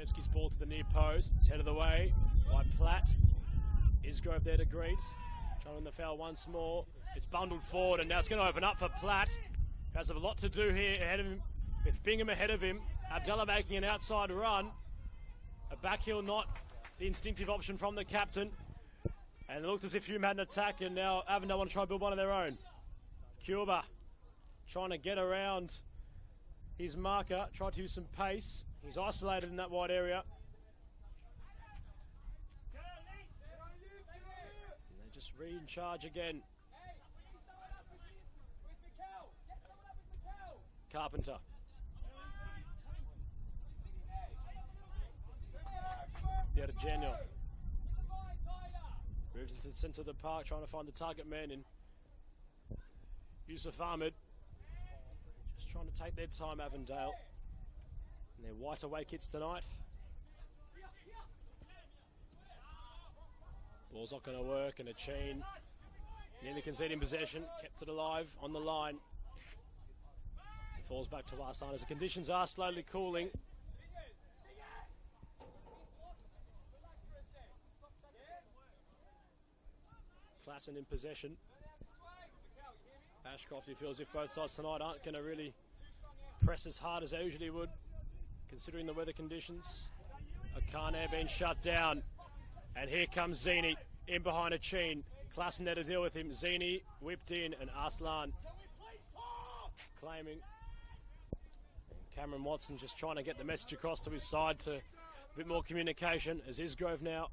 Jevsky's ball to the near post. It's headed away by Platt. Isgrove there to greet. Trying to win the foul once more. It's bundled forward, and now it's going to open up for Platt. Has a lot to do here ahead of him, with Bingham ahead of him. Abdallah making an outside run. A backheel, not the instinctive option from the captain. And it looked as if Hume had an attack, and now Avondale want to try and build one of their own. Cuba trying to get around his marker, try to use some pace. He's isolated in that wide area. And they just in charge again. Carpenter. Diergenio. Moves into the centre of the park, trying to find the target man in Yusuf Ahmed. Just trying to take their time, Avondale. And their white away kits tonight. Ball's not going to work, and a chain nearly conceding possession. Kept it alive on the line. As it falls back to last line, as the conditions are slowly cooling. Klassen in possession. Ashcroft, he feels if both sides tonight aren't going to really press as hard as they usually would, considering the weather conditions. Akane being shut down. And here comes Zini in behind Achin. Klassen there to deal with him. Zini whipped in, and Arslan claiming. Cameron Watson just trying to get the message across to his side to a bit more communication, as Isgrove now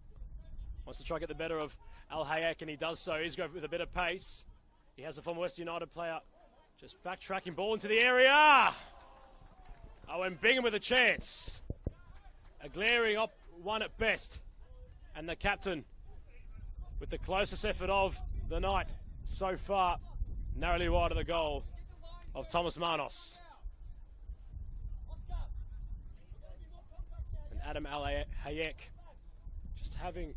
wants to try to get the better of Al Hayek, and he does so. Isgrove with a bit of pace. He has a former West United player just backtracking, ball into the area. Oh, and Bingham with a chance. A glaring up one at best. And the captain with the closest effort of the night so far, narrowly wide of the goal of Thomas Manos. And Adam Al Hayek just having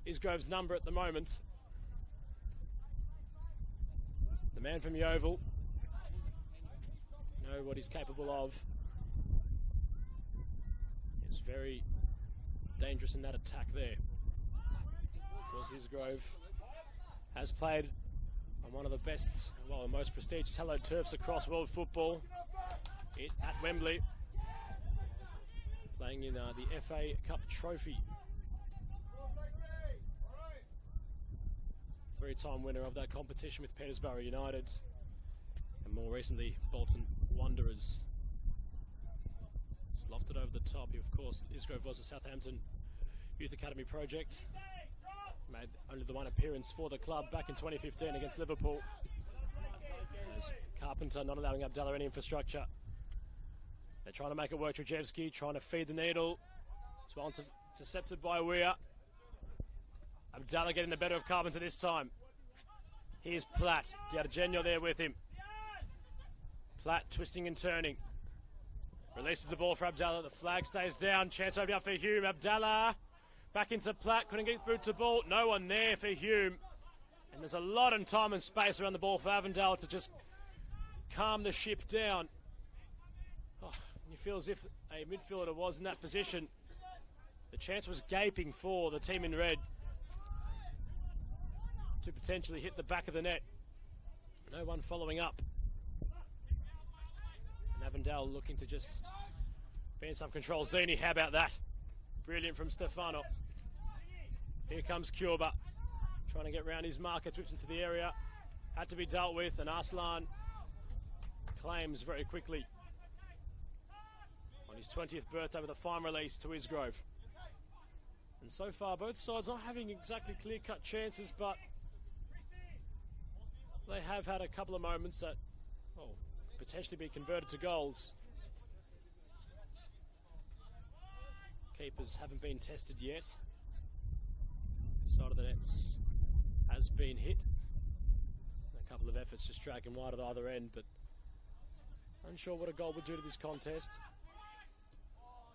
Isgrove's number at the moment. The man from Yeovil, know what he's capable of. It's very dangerous in that attack there. Of course, Isgrove has played on one of the best, well, the most prestigious hallowed turfs across world football, at Wembley, playing in the FA Cup Trophy. Three-time winner of that competition with Peterborough United, and more recently Bolton Wanderers. It's lofted over the top. Of course, Isgrove was a Southampton Youth Academy project. Made only the one appearance for the club back in 2015 against Liverpool. As Carpenter not allowing Abdallah any infrastructure. They're trying to make it work. Trajevski trying to feed the needle. It's well intercepted by Weir. Abdallah getting the better of Carpenter this time. Here's Platt. Diergenio there with him. Platt twisting and turning. Releases the ball for Abdallah. The flag stays down. Chance opening up for Hume. Abdallah back into Platt. Couldn't get boot to ball. No one there for Hume. And there's a lot of time and space around the ball for Avondale to just calm the ship down. Oh, you feel as if a midfielder was in that position. The chance was gaping for the team in red to potentially hit the back of the net. No one following up. And Avondale looking to just be in some control. Zini, how about that? Brilliant from Stefano. Here comes Cuba, trying to get round his marker, whips into the area. Had to be dealt with, and Arslan claims very quickly on his 20th birthday with a fine release to Isgrove. And so far, both sides not having exactly clear-cut chances, but they have had a couple of moments that, well, potentially be converted to goals. Keepers haven't been tested yet. Side of the nets has been hit. A couple of efforts just dragging wide at either end, but unsure what a goal would do to this contest.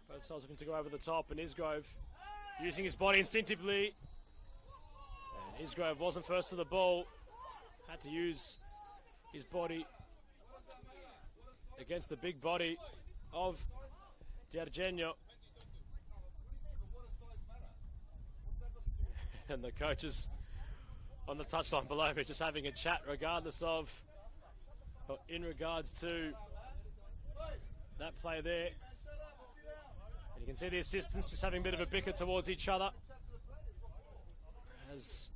Both sides looking to go over the top, and Isgrove using his body instinctively. And Isgrove wasn't first to the ball. Had to use his body against the big body of Diergenio. And the coaches on the touchline below me just having a chat regardless of, or in regards to that play there. And you can see the assistants just having a bit of a bicker towards each other as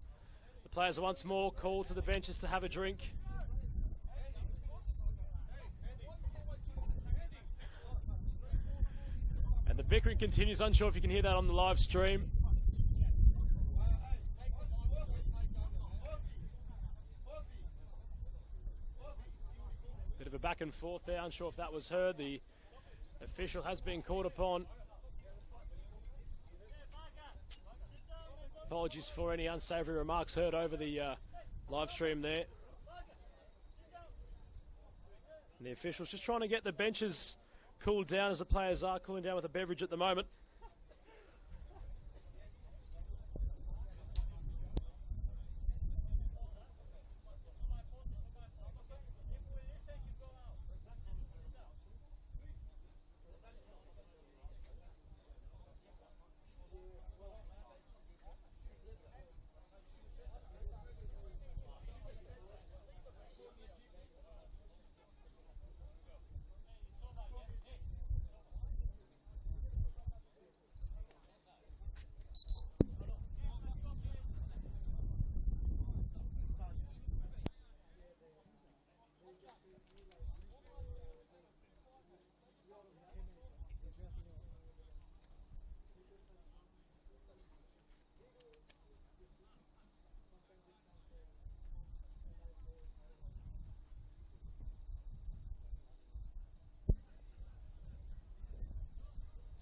the players are once more called to the benches to have a drink. And the bickering continues. Unsure if you can hear that on the live stream. Bit of a back and forth there. Unsure if that was heard. The official has been called upon. Apologies for any unsavoury remarks heard over the live stream there. And the officials just trying to get the benches cooled down as the players are cooling down with a beverage at the moment.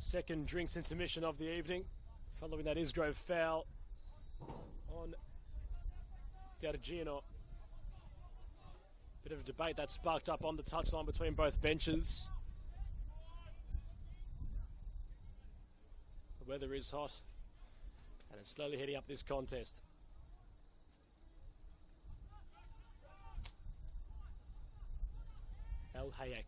Second drinks intermission of the evening, following that Isgrove foul on D'Argino. Bit of a debate that sparked up on the touchline between both benches. The weather is hot, and it's slowly heating up this contest. El Hayek.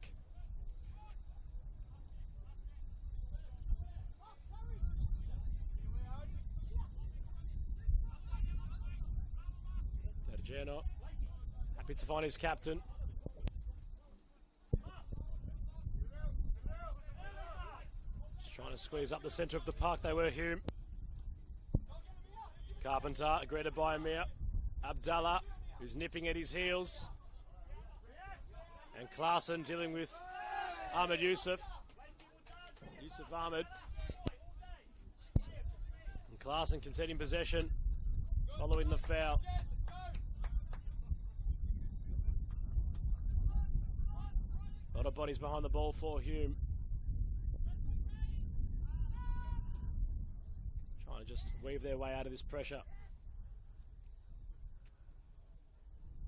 D'Argino, happy to find his captain. Just trying to squeeze up the centre of the park, they were Hume. Carpenter, greeted by Amir. Abdallah, who's nipping at his heels. And Klaassen dealing with Ahmed Yusuf. Yusuf Ahmed. And Klaassen conceding possession following the foul. A lot of bodies behind the ball for Hume. Trying to just weave their way out of this pressure.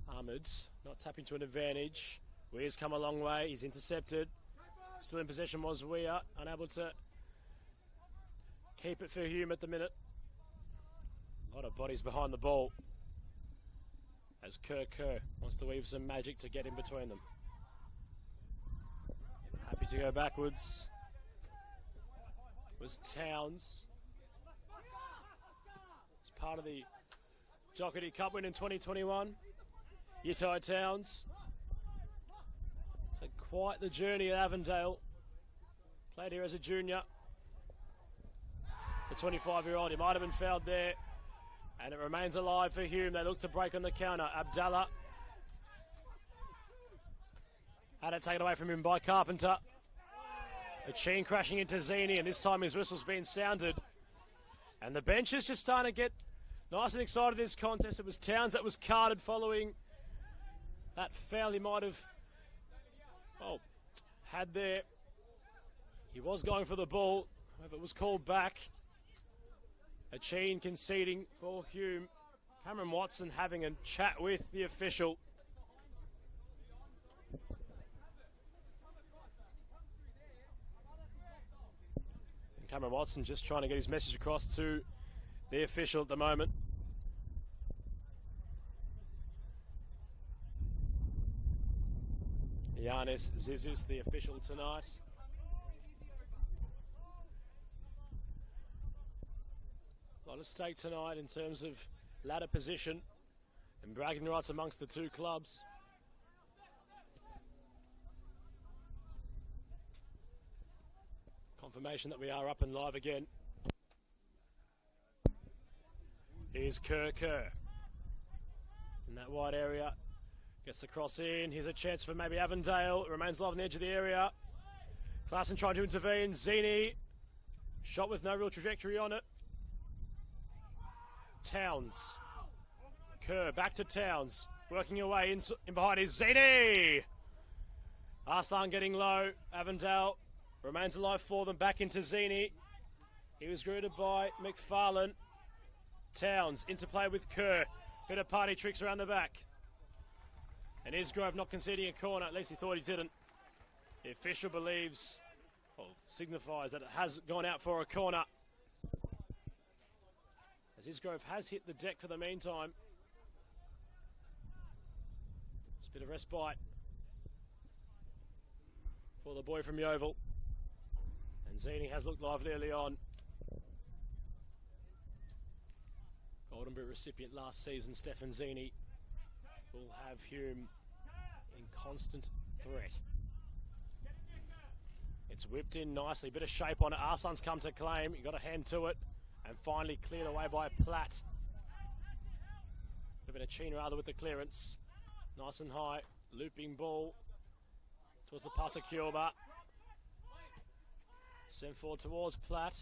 Ahmed not tapping to an advantage. Weir's come a long way. He's intercepted. Still in possession was Weir. Unable to keep it for Hume at the minute. A lot of bodies behind the ball. As Kerr wants to weave some magic to get in between them. Happy to go backwards was Towns. It's part of the Doherty Cup win in 2021. Yitai Towns. It's had quite the journey at Avondale. Played here as a junior. The 25-year-old, he might have been fouled there. And it remains alive for Hume. They look to break on the counter. Abdallah had it taken away from him by Carpenter. A chain crashing into Zini, and this time his whistle's been sounded. And the bench is just starting to get nice and excited in this contest. It was Towns that was carded following that foul he might have had there. He was going for the ball, however it was called back. A chain conceding for Hume. Cameron Watson having a chat with the official. Cameron Watson just trying to get his message across to the official at the moment. Yanis Zizis, the official tonight. A A lot at stake tonight in terms of ladder position and bragging rights amongst the two clubs. Confirmation that we are up and live again. Here's Kerr. In that wide area. Gets the cross in. Here's a chance for maybe Avondale. Remains live on the edge of the area. Klassen trying to intervene. Zini. Shot with no real trajectory on it. Towns. Kerr back to Towns. Working away in behind is Zini. Arslan getting low. Avondale remains alive for them. Back into Zini. He was greeted by McFarlane. Towns interplay with Kerr. Bit of party tricks around the back. And Isgrove not conceding a corner. At least he thought he didn't. The official believes, or signifies, that it has gone out for a corner. As Isgrove has hit the deck for the meantime. Just a bit of respite for the boy from Yeovil. And Zini has looked lively early on. Golden Boot recipient last season, Stefan Zini, will have Hume in constant threat. It's whipped in nicely, bit of shape on it. Arslan's come to claim, he got a hand to it, and finally cleared away by Platt. A bit of Chin rather with the clearance. Nice and high, looping ball towards the path of Kyoba. Sent forward towards Platt.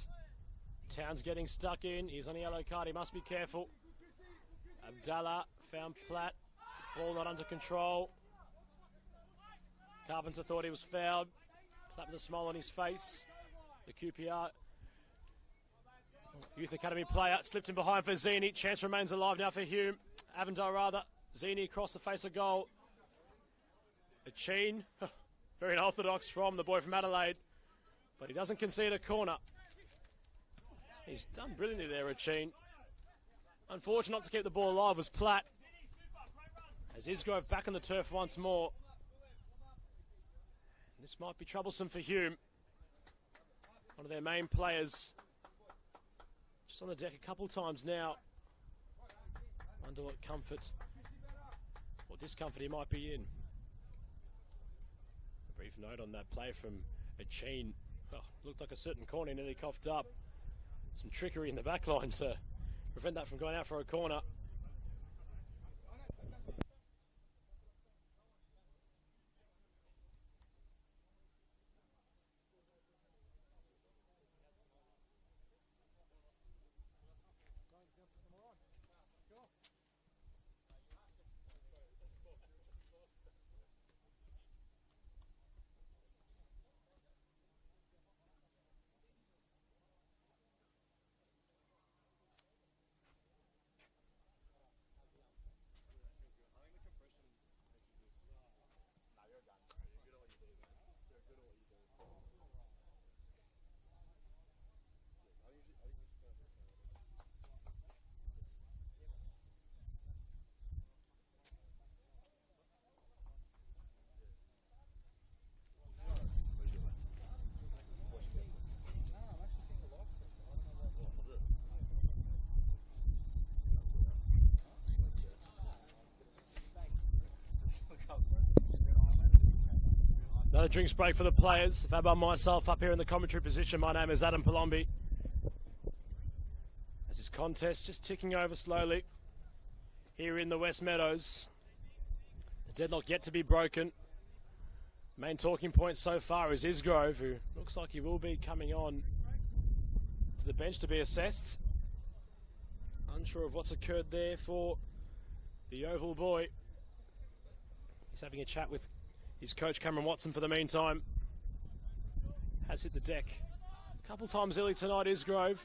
Towns getting stuck in. He's on a yellow card. He must be careful. Abdallah found Platt. Ball not under control. Carpenter thought he was fouled. Platt with a smile on his face. The QPR Youth Academy player slipped in behind for Zini. Chance remains alive now for Hume. Avondale rather. Zini across the face of goal. A Chin. Very unorthodox from the boy from Adelaide. But he doesn't concede a corner. He's done brilliantly there, Chin. Unfortunate not to keep the ball alive was Platt. As Isgrove back on the turf once more. This might be troublesome for Hume. One of their main players. Just on the deck a couple times now. Wonder what comfort or discomfort he might be in. A brief note on that play from Chin. Oh, looked like a certain corner, nearly coughed up. Some trickery in the back line to prevent that from going out for a corner. Another drinks break for the players. If I by myself up here in the commentary position, my name is Adam Palombi. As this contest just ticking over slowly here in the West Meadows. The deadlock yet to be broken. Main talking point so far is Isgrove, who looks like he will be coming on to the bench to be assessed. Unsure of what's occurred there for the Yeovil boy. He's having a chat with his coach Cameron Watson for the meantime. Has hit the deck a couple times early tonight, Isgrove.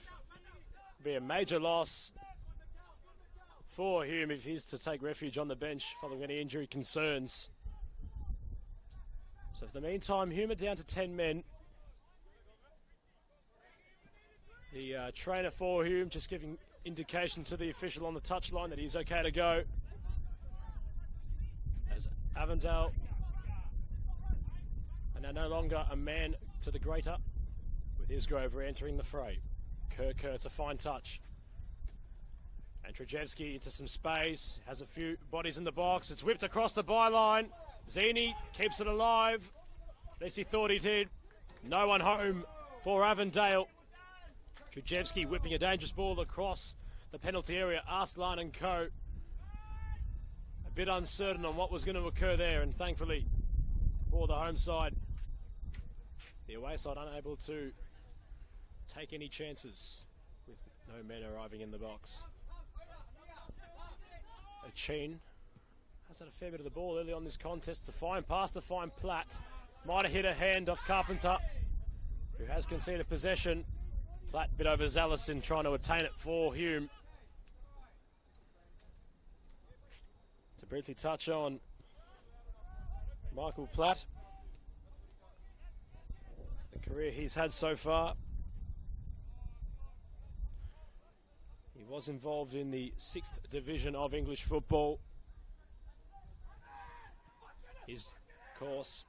Be a major loss for Hume if he's to take refuge on the bench following any injury concerns. So for the meantime, Hume are down to 10 men. The trainer for Hume just giving indication to the official on the touchline that he's okay to go. As Avondale are now no longer a man to the greater, with Isgrove re-entering the fray. Kerr to fine touch. And Trajewski into some space, has a few bodies in the box. It's whipped across the byline. Zini keeps it alive. At least he thought he did. No one home for Avondale. Trajewski whipping a dangerous ball across the penalty area. Arslan and co. A bit uncertain on what was going to occur there, and thankfully for the home side, the away side unable to take any chances with no men arriving in the box. Acheen has had a fair bit of the ball early on this contest. To find pass to find Platt. Might have hit a hand off Carpenter, who has conceded possession. Platt a bit overzealous in trying to attain it for Hume. To briefly touch on Michael Platt, the career he's had so far. He was involved in the 6th division of English football. He's, of course,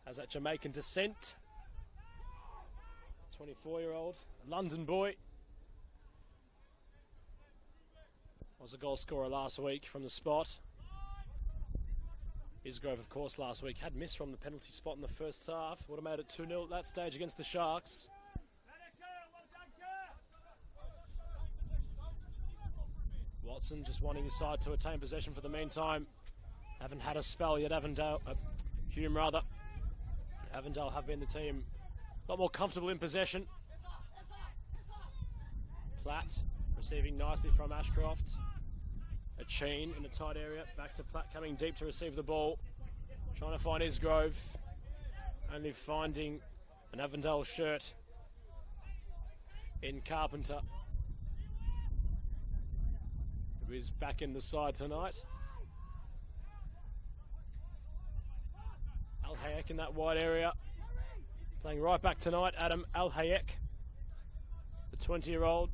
has that Jamaican descent. 24-year-old London boy. Was a goal scorer last week from the spot. Isgrove, of course, last week had missed from the penalty spot in the first half. Would have made it 2-0 at that stage against the Sharks. Watson just wanting his side to attain possession for the meantime. Haven't had a spell yet, Avondale. Hume, rather. Avondale have been the team a lot more comfortable in possession. Platt receiving nicely from Ashcroft. Acheen in the tight area. Back to Platt coming deep to receive the ball. Trying to find Isgrove. Only finding an Avondale shirt in Carpenter, who is back in the side tonight. Al Hayek in that wide area. Playing right back tonight, Adam Al Hayek, the 20-year-old.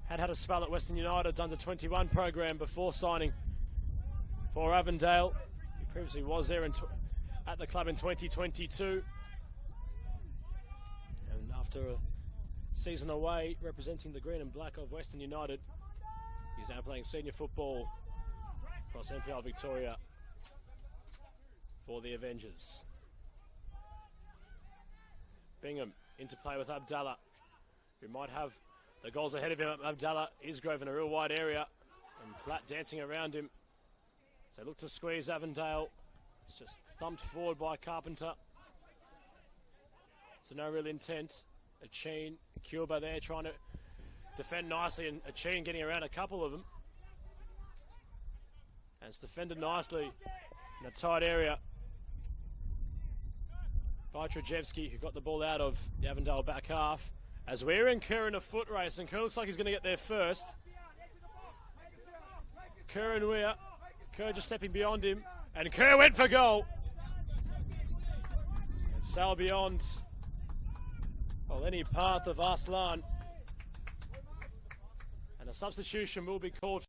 Had a spell at Western United's under-21 program before signing for Avondale. He previously was there at the club in 2022. And after a season away representing the green and black of Western United, he's now playing senior football across NPL Victoria for the Avengers. Bingham into play with Abdallah, who might have the goals ahead of him. Abdallah Isgrove in a real wide area, and Platt dancing around him. So look to squeeze Avondale. It's just thumped forward by Carpenter. So no real intent. Acheen, Cuba there trying to defend nicely, and Acheen getting around a couple of them. And it's defended nicely in a tight area by Trajewski, who got the ball out of the Avondale back half. As we're in Kerr in a foot race, and Kerr looks like he's going to get there first. Kerr and Weir. Kerr just stepping beyond him, and Kerr went for goal. And sail beyond, well, any path of Arslan. And a substitution will be called.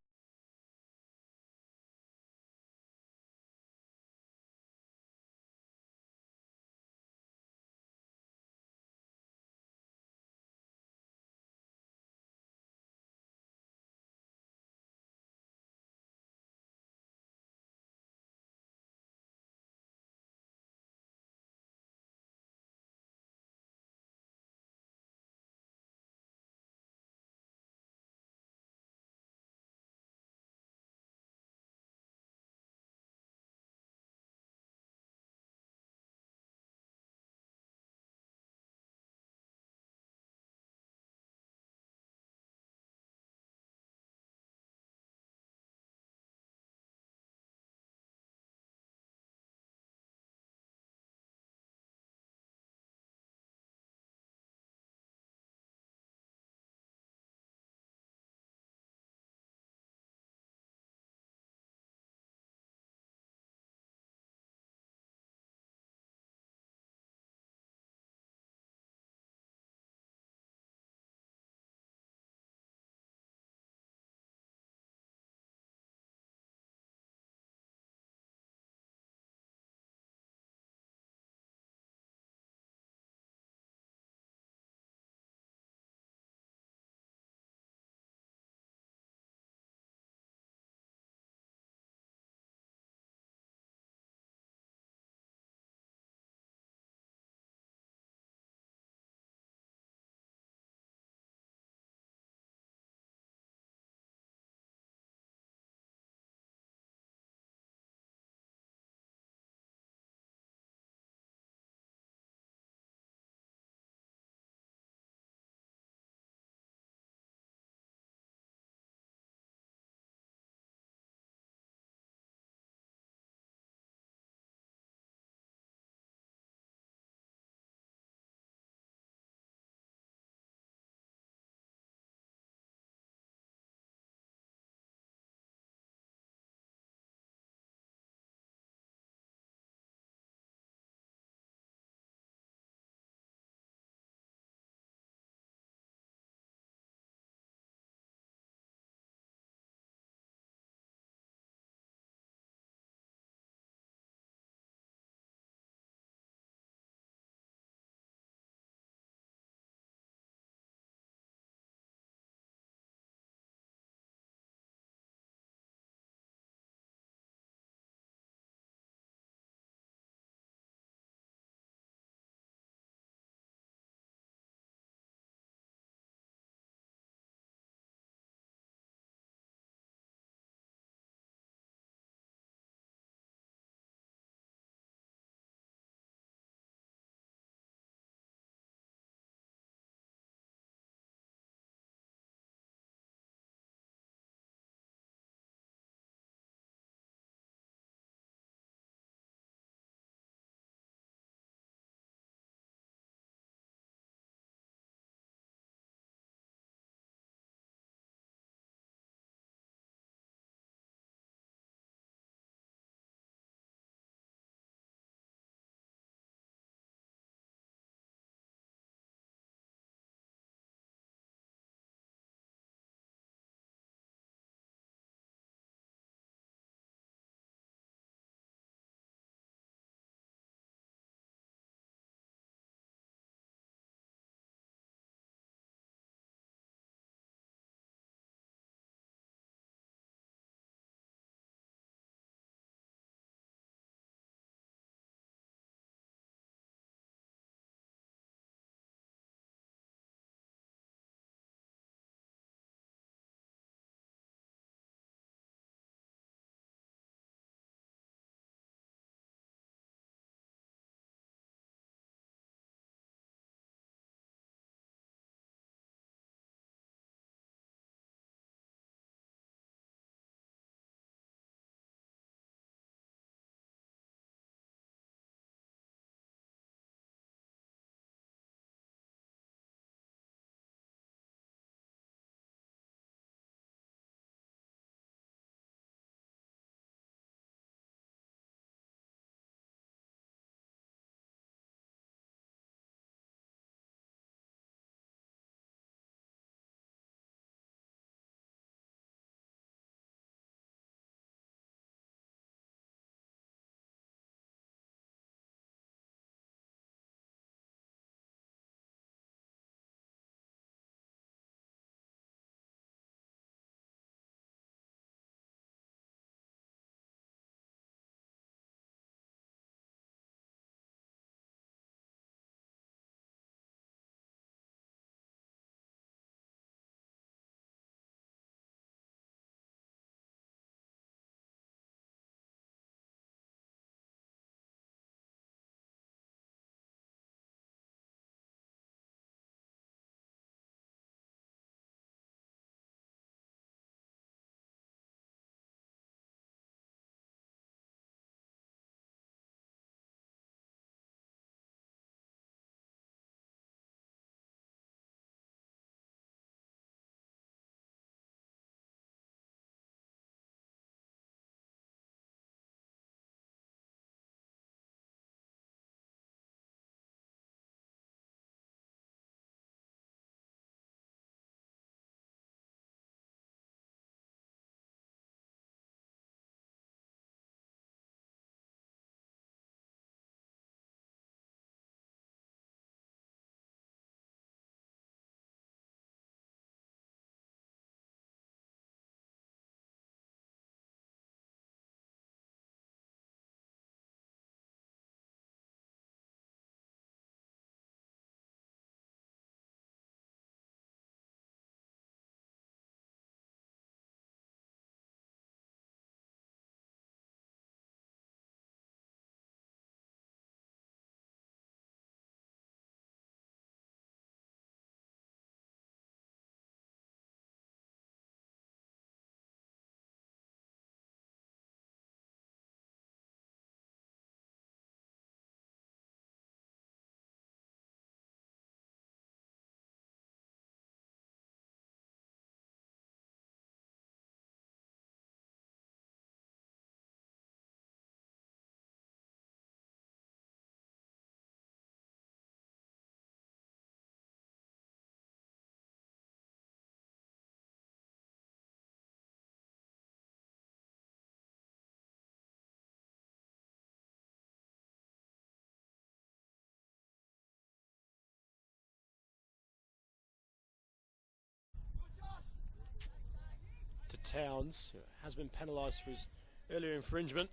Towns, who has been penalised for his earlier infringement.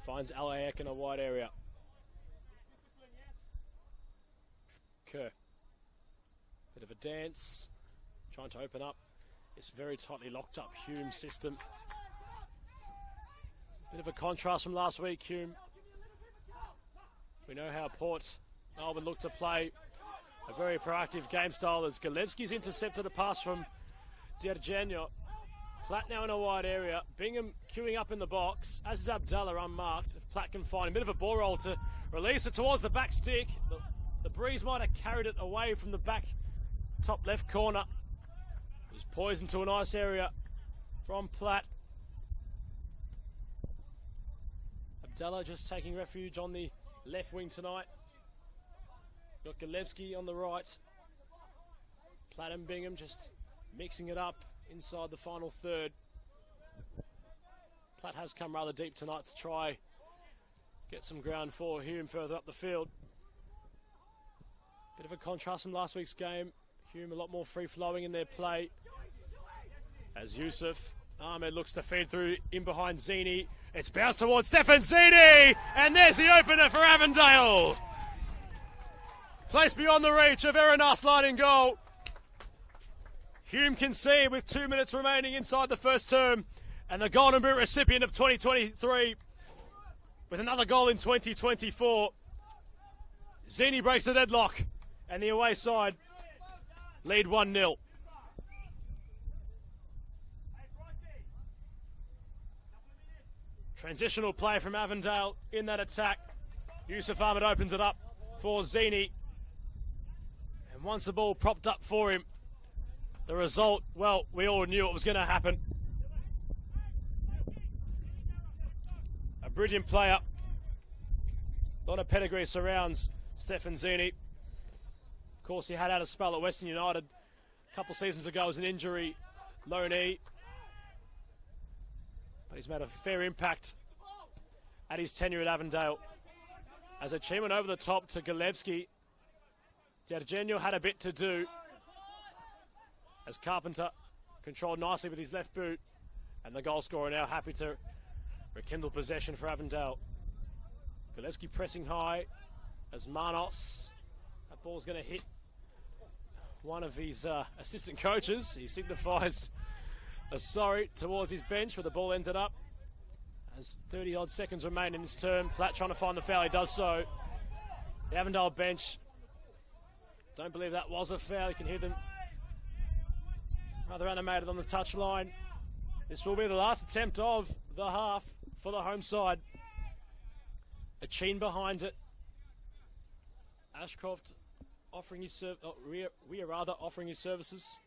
Finds Alayak in a wide area. Kerr. Bit of a dance. Trying to open up. It's very tightly locked up Hume system. Bit of a contrast from last week, Hume. We know how Port Melbourne look to play a very proactive game style as Galevski's intercepted a pass from Diergenio. Platt now in a wide area. Bingham queuing up in the box, as is Abdallah unmarked. If Platt can find a bit of a ball roll to release it towards the back stick. The breeze might have carried it away from the back top left corner. It was poised into a nice area from Platt. Abdallah just taking refuge on the left wing tonight. Got Galevski on the right. Platt and Bingham just mixing it up inside the final third. Platt has come rather deep tonight to try get some ground for Hume further up the field. Bit of a contrast from last week's game. Hume a lot more free-flowing in their play. As Yusuf Ahmed looks to feed through in behind Zini. It's bounced towards Stefan Zini! And there's the opener for Avondale! Placed beyond the reach of Aaron Arslan in goal. Hume concede with 2 minutes remaining inside the first term. And the Golden Boot recipient of 2023 with another goal in 2024. Zini breaks the deadlock. And the away side lead 1-0. Transitional play from Avondale in that attack. Yusuf Ahmed opens it up for Zini. And once the ball propped up for him, the result, well, we all knew it was going to happen. A brilliant player. A lot of pedigree surrounds Stefan Zini. Of course, he had a spell at Western United a couple seasons ago as an injury, low knee. But he's made a fair impact at his tenure at Avondale. As achievement over the top to Galevski. Diergenio had a bit to do. As Carpenter controlled nicely with his left boot. And the goal scorer now happy to rekindle possession for Avondale. Galevski pressing high as Manos. That ball's going to hit one of his assistant coaches. He signifies a sorry towards his bench where the ball ended up. As 30 odd seconds remain in this term, Platt trying to find the foul, he does so. The Avondale bench don't believe that was a foul. You can hear them rather animated on the touchline. This will be the last attempt of the half for the home side. A Cheen behind it. Ashcroft offering his offering his services.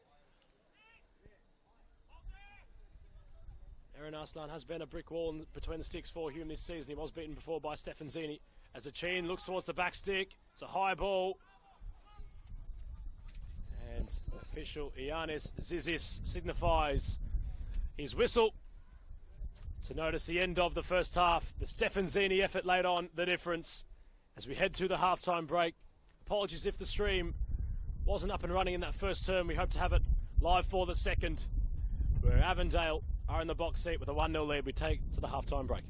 Aaron Arslan has been a brick wall between the sticks for Hume this season. He was beaten before by Stefan Zini. As Acheen looks towards the back stick. It's a high ball. And official Ianis Zizis signifies his whistle to notice the end of the first half. The Stefan Zini effort laid on the difference as we head to the halftime break. Apologies if the stream wasn't up and running in that first term. We hope to have it live for the second, where Avondale are in the box seat with a 1-0 lead. We take to the halftime break.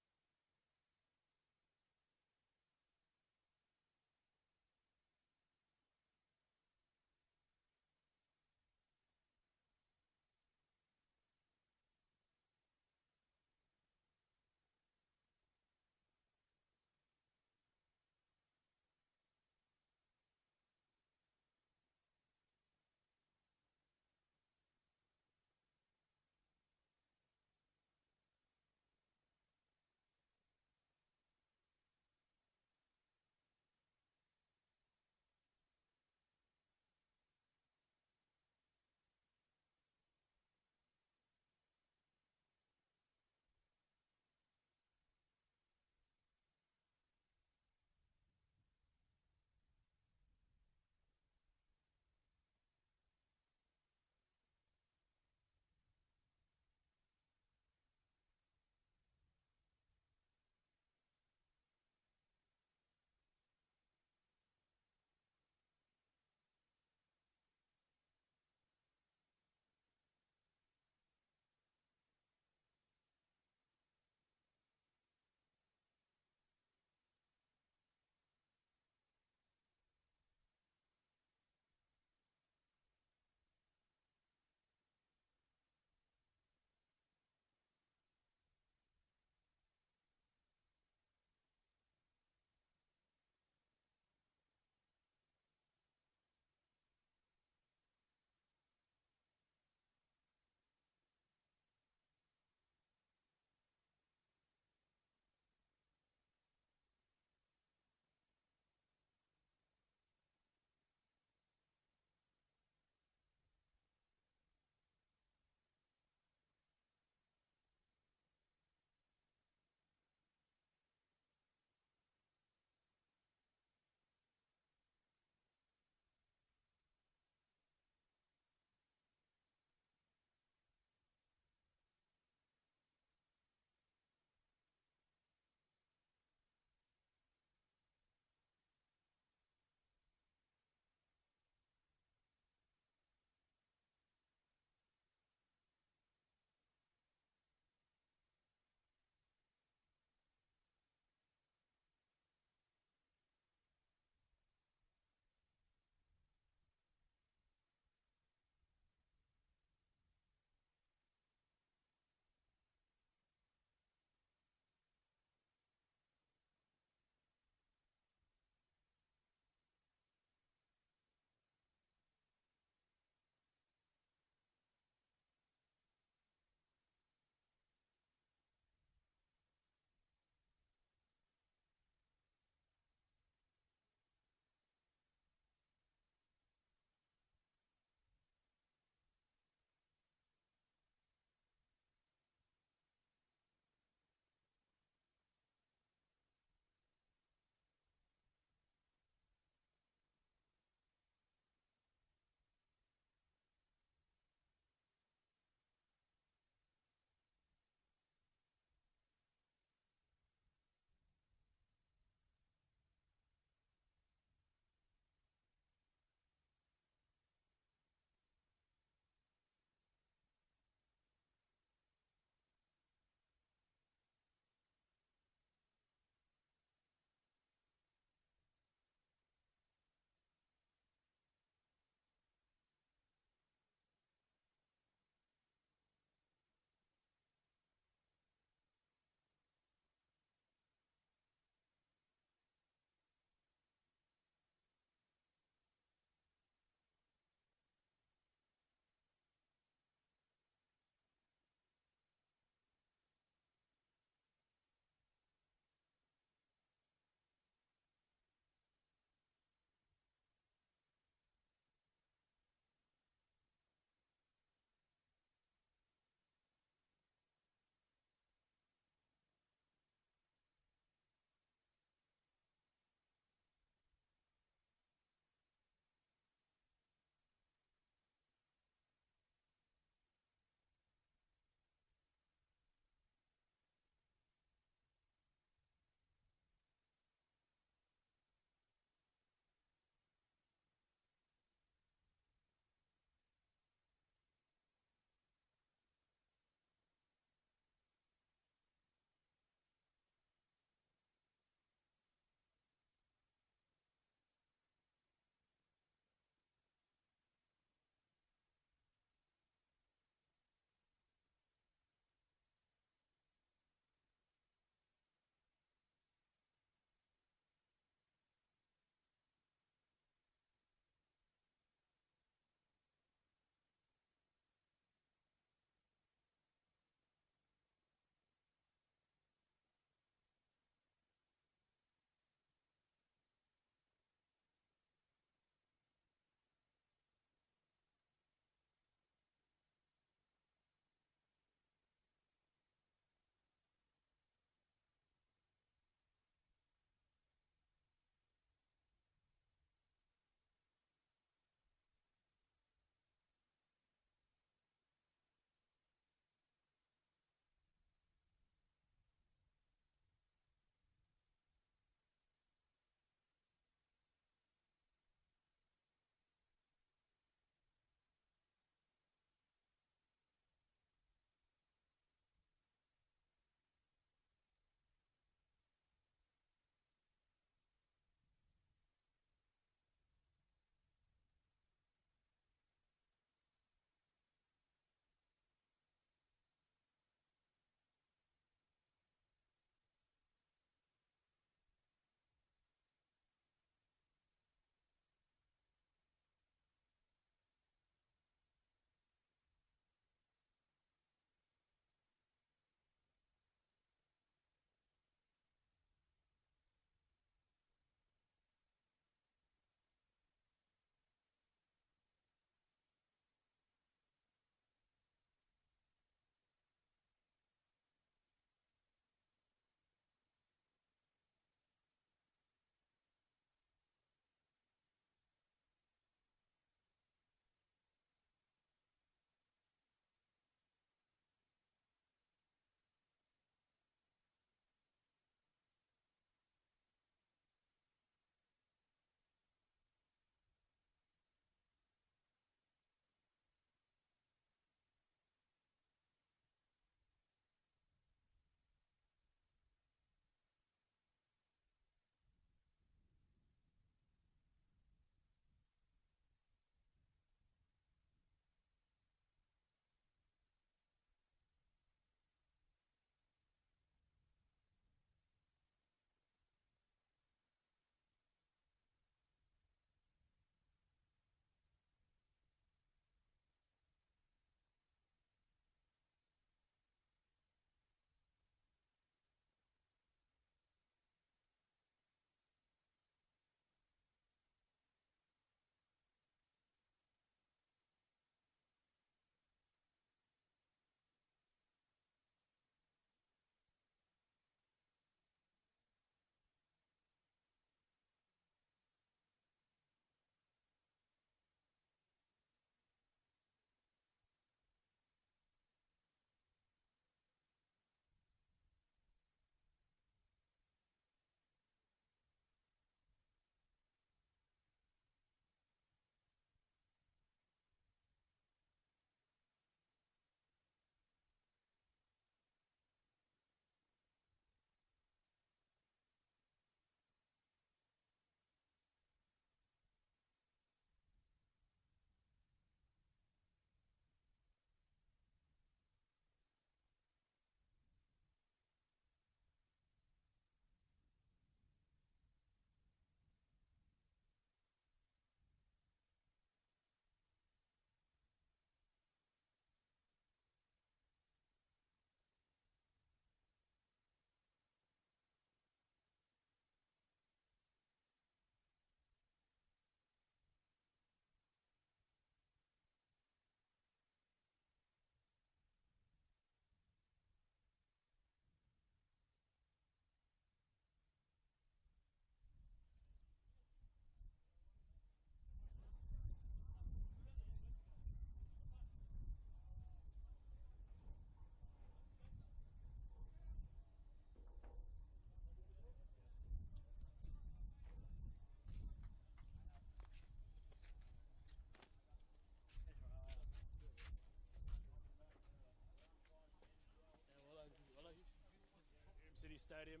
City Stadium,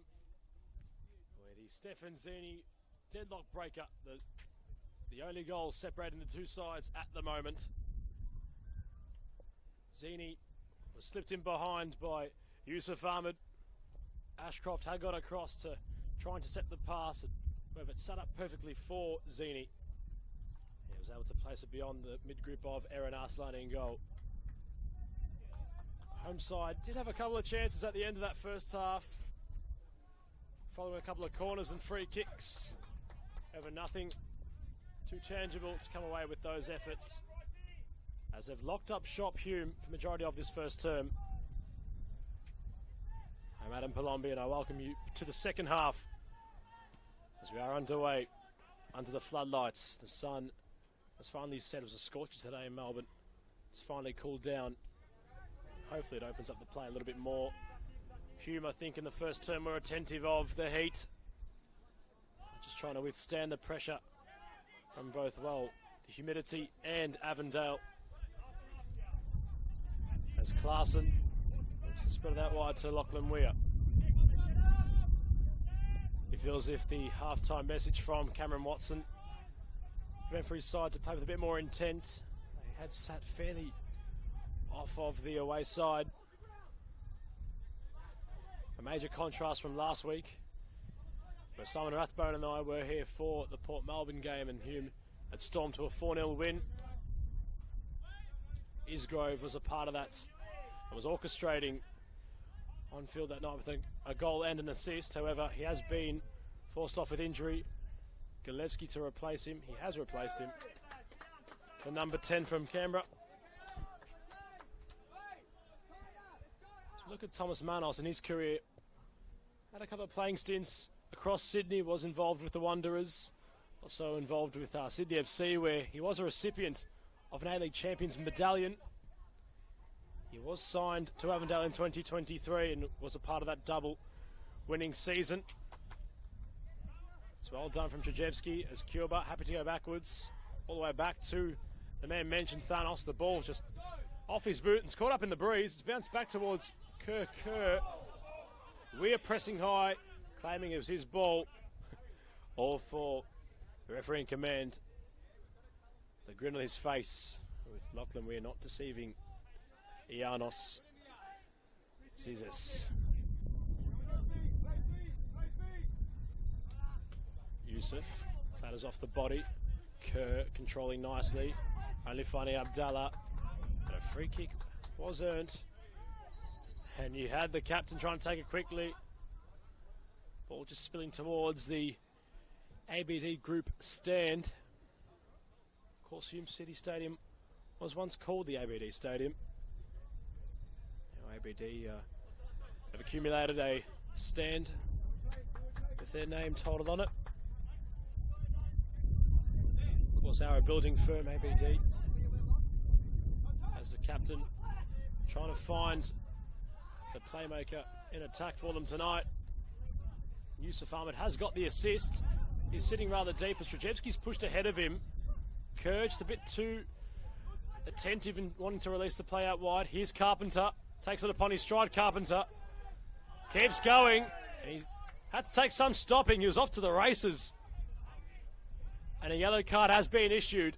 where the Stefan Zini deadlock breaker, the only goal separating the two sides at the moment. Zini was slipped in behind by Yusuf Ahmed. Ashcroft had got across to try and intercept the pass, and whether it set up perfectly for Zini. He was able to place it beyond the mid-grip of Aaron Arslan in goal. Home side did have a couple of chances at the end of that first half, following a couple of corners and free kicks. However, nothing too tangible to come away with those efforts, as they've locked up shop Hume for the majority of this first term. I'm Adam Palombi, and I welcome you to the second half as we are underway under the floodlights. The sun has finally set. It was a scorcher today in Melbourne. It's finally cooled down. Hopefully it opens up the play a little bit more. Hume, I think, in the first term were attentive of the heat, just trying to withstand the pressure from both, well, the humidity and Avondale. As Clarkson looks to spread it out wide to Lachlan Weir. It feels as if the half-time message from Cameron Watson went for his side to play with a bit more intent. They had sat fairly off of the away side. A major contrast from last week, where Simon Rathbone and I were here for the Port Melbourne game, and Hume had stormed to a 4-0 win. Isgrove was a part of that and was orchestrating on field that night with a goal and an assist. However, he has been forced off with injury. Galevsky to replace him. He has replaced him. The number 10 from Canberra. So look at Thomas Manos in his career. Had a couple of playing stints across Sydney, was involved with the Wanderers, also involved with Sydney FC, where he was a recipient of an A-League Champions medallion. He was signed to Avondale in 2023 and was a part of that double winning season. It's well done from Trajewski as Cuba happy to go backwards, all the way back to the man mentioned, Thanos. The ball just off his boot and it's caught up in the breeze. It's bounced back towards Kerr. We're pressing high, claiming it was his ball. All for the referee in command. The grin on his face with Lachlan Weir not deceiving Ianos Zizis. Yusuf clatters off the body. Kerr controlling nicely, only finding Abdallah, and a free kick was earned. And you had the captain trying to take it quickly. Ball just spilling towards the ABD group stand. Of course, Hume City Stadium was once called the ABD Stadium. Now ABD have accumulated a stand with their name titled on it. Of course, our building firm ABD as the captain trying to find the playmaker in attack for them tonight. Yusuf Ahmed has got the assist. He's sitting rather deep as Trajewski's pushed ahead of him. Kerr just a bit too attentive in wanting to release the play out wide. Here's Carpenter. Takes it upon his stride. Carpenter keeps going. He had to take some stopping. He was off to the races. And a yellow card has been issued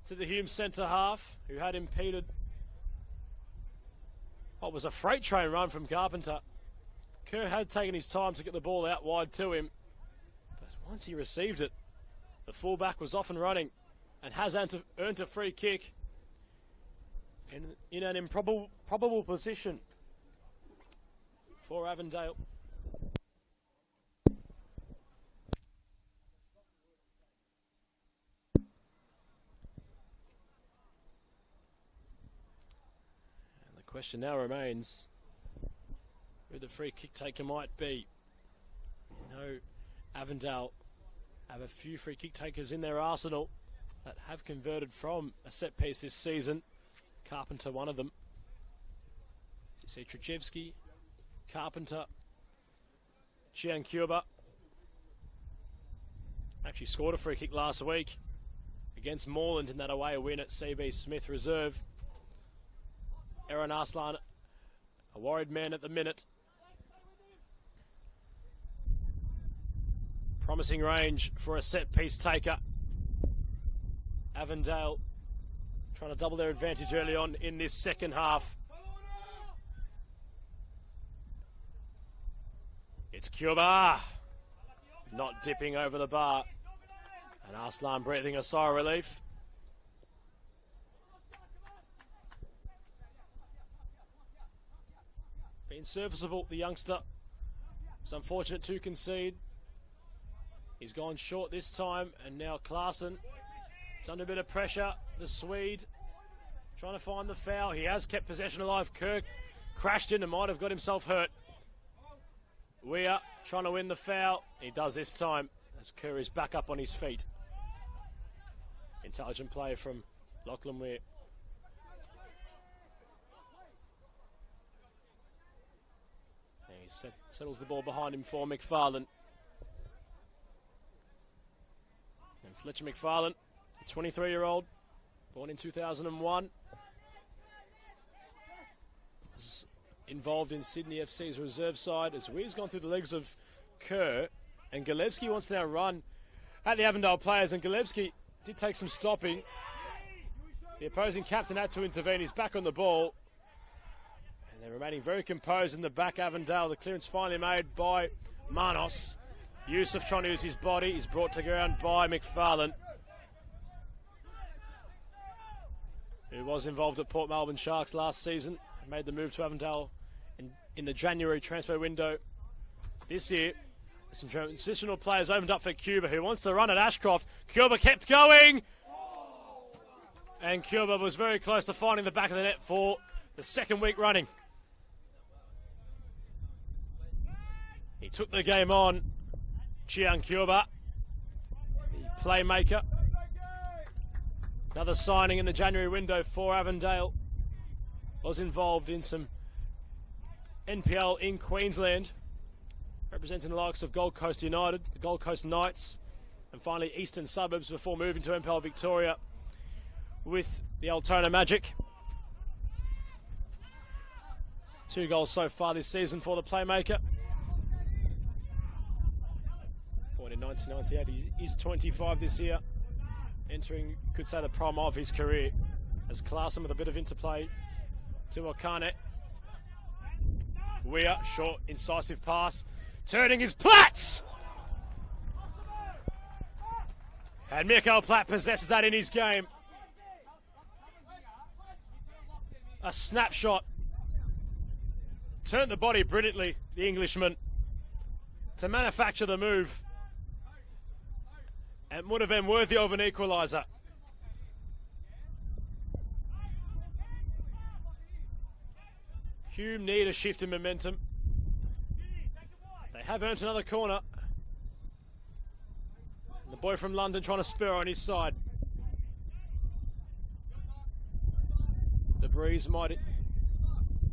to the Hume centre half, who had impeded what was a freight train run from Carpenter. Kerr had taken his time to get the ball out wide to him, but once he received it, the fullback was off and running and has earned a free kick in an improbable position for Avondale. The question now remains who the free kick taker might be. You know, Avondale have a few free kick takers in their arsenal that have converted from a set piece this season. Carpenter, one of them. You see Trajewski, Carpenter, Chiang Cuba. Actually scored a free kick last week against Moreland in that away win at CB Smith Reserve. Aaron Arslan, a worried man at the minute. Promising range for a set-piece taker. Avondale trying to double their advantage early on in this second half. It's Cuba. Not dipping over the bar. And Arslan breathing a sigh of relief. Been serviceable, the youngster. It's unfortunate to concede. He's gone short this time, and now Klaassen is under a bit of pressure. The Swede trying to find the foul. He has kept possession alive. Kirk crashed in and might have got himself hurt. Weir trying to win the foul. He does this time as Kerr is back up on his feet. Intelligent play from Lachlan Weir. He settles the ball behind him for McFarlane. And Fletcher McFarlane, a 23-year-old, born in 2001. Was involved in Sydney FC's reserve side as Weir's gone through the legs of Kerr. And Galevsky wants to now run at the Avondale players, and Galevsky did take some stopping. The opposing captain had to intervene. He's back on the ball. And they're remaining very composed in the back. Avondale, the clearance finally made by Manos. Yusuf trying to use his body. He's brought to ground by McFarlane, who was involved at Port Melbourne Sharks last season and made the move to Avondale in the January transfer window this year. Some transitional players opened up for Cuba, who wants to run at Ashcroft. Cuba kept going, and Cuba was very close to finding the back of the net for the second week running. He took the game on. Chiang Cuba, the playmaker. Another signing in the January window for Avondale. Was involved in some NPL in Queensland, representing the likes of Gold Coast United, the Gold Coast Knights, and finally Eastern Suburbs before moving to NPL Victoria with the Altona Magic. 2 goals so far this season for the playmaker. Born in 1998, he is 25 this year, entering, could say, the prime of his career, as Klaassen with a bit of interplay to Okane. Weir, short, incisive pass, turning his Platts! And Mikael Platt possesses that in his game. A snapshot. Turned the body brilliantly, the Englishman, to manufacture the move. And would have been worthy of an equaliser. Hume need a shift in momentum. They have earned another corner. The boy from London trying to spur on his side. The breeze might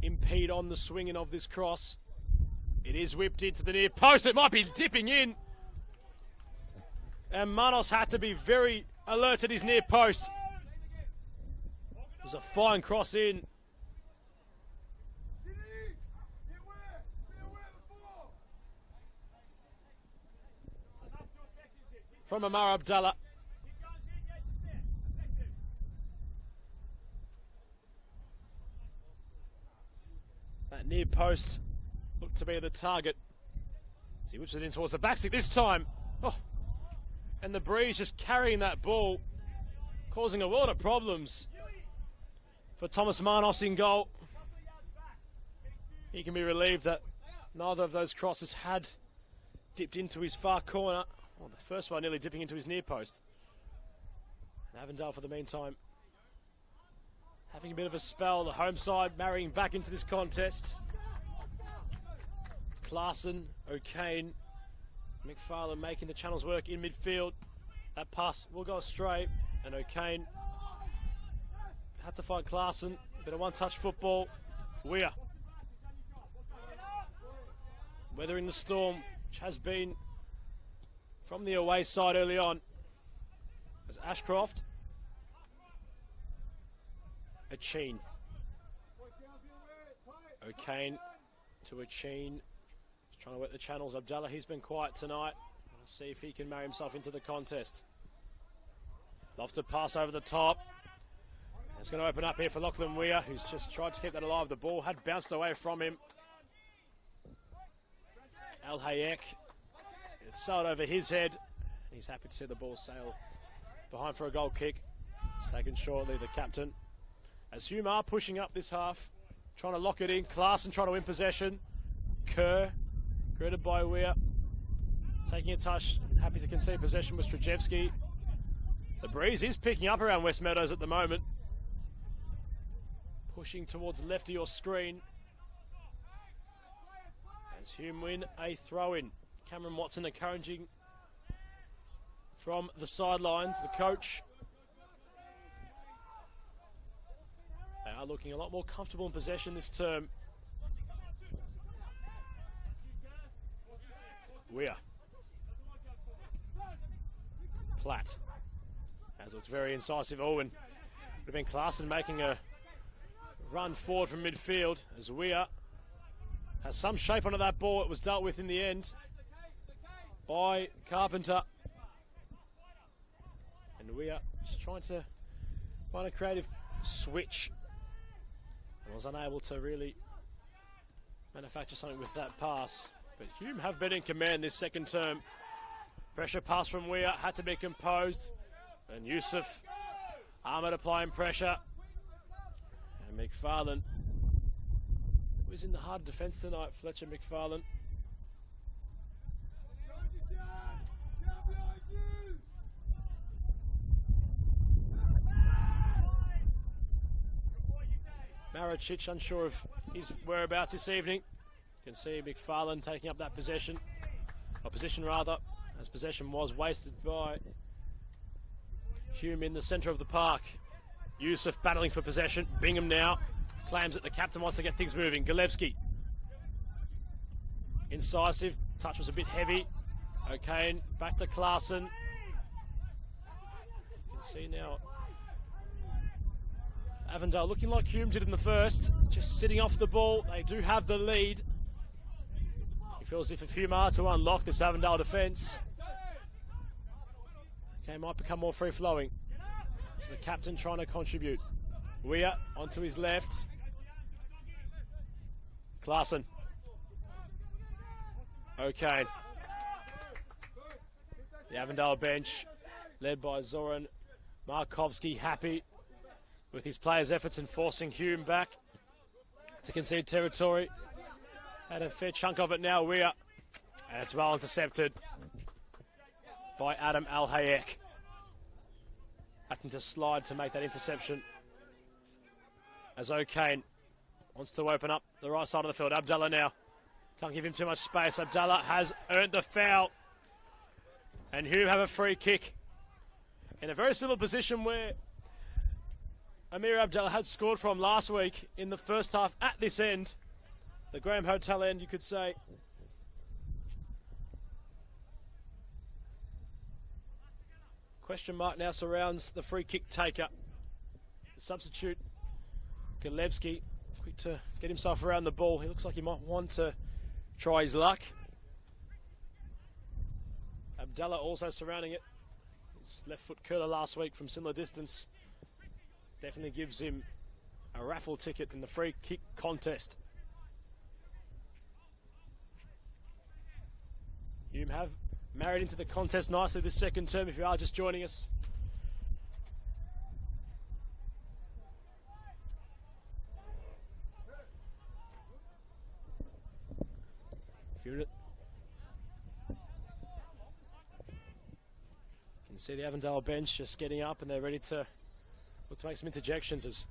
impede on the swinging of this cross. It is whipped into the near post. It might be dipping in. And Manos had to be very alert at his near post. It was a fine cross in. From Amar Abdallah. That near post looked to be the target. As he whips it in towards the backstick this time. Oh. And the breeze just carrying that ball, causing a lot of problems for Thomas Manos in goal. He can be relieved that neither of those crosses had dipped into his far corner. Well, the first one nearly dipping into his near post. And Avondale, for the meantime, having a bit of a spell. The home side marrying back into this contest. Klaassen, O'Kane, McFarlane making the channels work in midfield. That pass will go astray, and O'Kane had to find Klaassen. A bit of one-touch football. Weir weathering the storm, which has been from the away side early on. As Ashcroft, Acheen, O'Kane to Acheen. Trying to work the channels. Abdallah, he's been quiet tonight. See if he can marry himself into the contest. Lofted pass over the top. It's going to open up here for Lachlan Weir, who's just tried to keep that alive. The ball had bounced away from him. Al Hayek, it's sailed over his head. He's happy to see the ball sail behind for a goal kick. It's taken shortly, the captain. As Hume are pushing up this half, trying to lock it in. Klaassen trying to win possession. Kerr, created by Weir. Taking a touch, happy to concede possession with Strajewski. The breeze is picking up around West Meadows at the moment. Pushing towards the left of your screen. As Hume win a throw-in. Cameron Watson encouraging from the sidelines, the coach. They are looking a lot more comfortable in possession this term. Weir. Platt. As it's very incisive. Owen. Would have been Klaassen making a run forward from midfield as Weir has some shape onto that ball. It was dealt with in the end by Carpenter. And Weir just trying to find a creative switch. And was unable to really manufacture something with that pass. But Hume have been in command this second term. Pressure pass from Weir had to be composed. And Yusuf Ahmed applying pressure. And McFarlane was in the hard defence tonight, Fletcher McFarlane. Maricic unsure of his whereabouts this evening. You can see McFarlane taking up that possession, or position rather, as possession was wasted by Hume in the centre of the park. Yusuf battling for possession. Bingham now claims that the captain wants to get things moving. Galevsky. Incisive. Touch was a bit heavy. O'Kane back to Klaassen. You can see now Avondale looking like Hume did in the first. Just sitting off the ball. They do have the lead. He feels as if Hume are to unlock this Avondale defence, okay, might become more free-flowing. It's the captain trying to contribute. Weir onto his left. Klaassen. Okay. The Avondale bench, led by Zoran Markovski, happy with his players' efforts in forcing Hume back to concede territory. Had a fair chunk of it now, Weir. And it's well intercepted by Adam Al Hayek. Having to slide to make that interception. As O'Kane wants to open up the right side of the field. Abdallah now. Can't give him too much space. Abdallah has earned the foul. And Hume have a free kick. In a very similar position where Amir Abdallah had scored from last week in the first half at this end. The Graham Hotel end, you could say. Question mark now surrounds the free kick taker. The substitute, Galevsky, quick to get himself around the ball. He looks like he might want to try his luck. Abdallah also surrounding it. His left foot curler last week from similar distance definitely gives him a raffle ticket in the free kick contest. Hume have married into the contest nicely this second term if you are just joining us. You can see the Avondale bench just getting up and they're ready to look to make some interjections as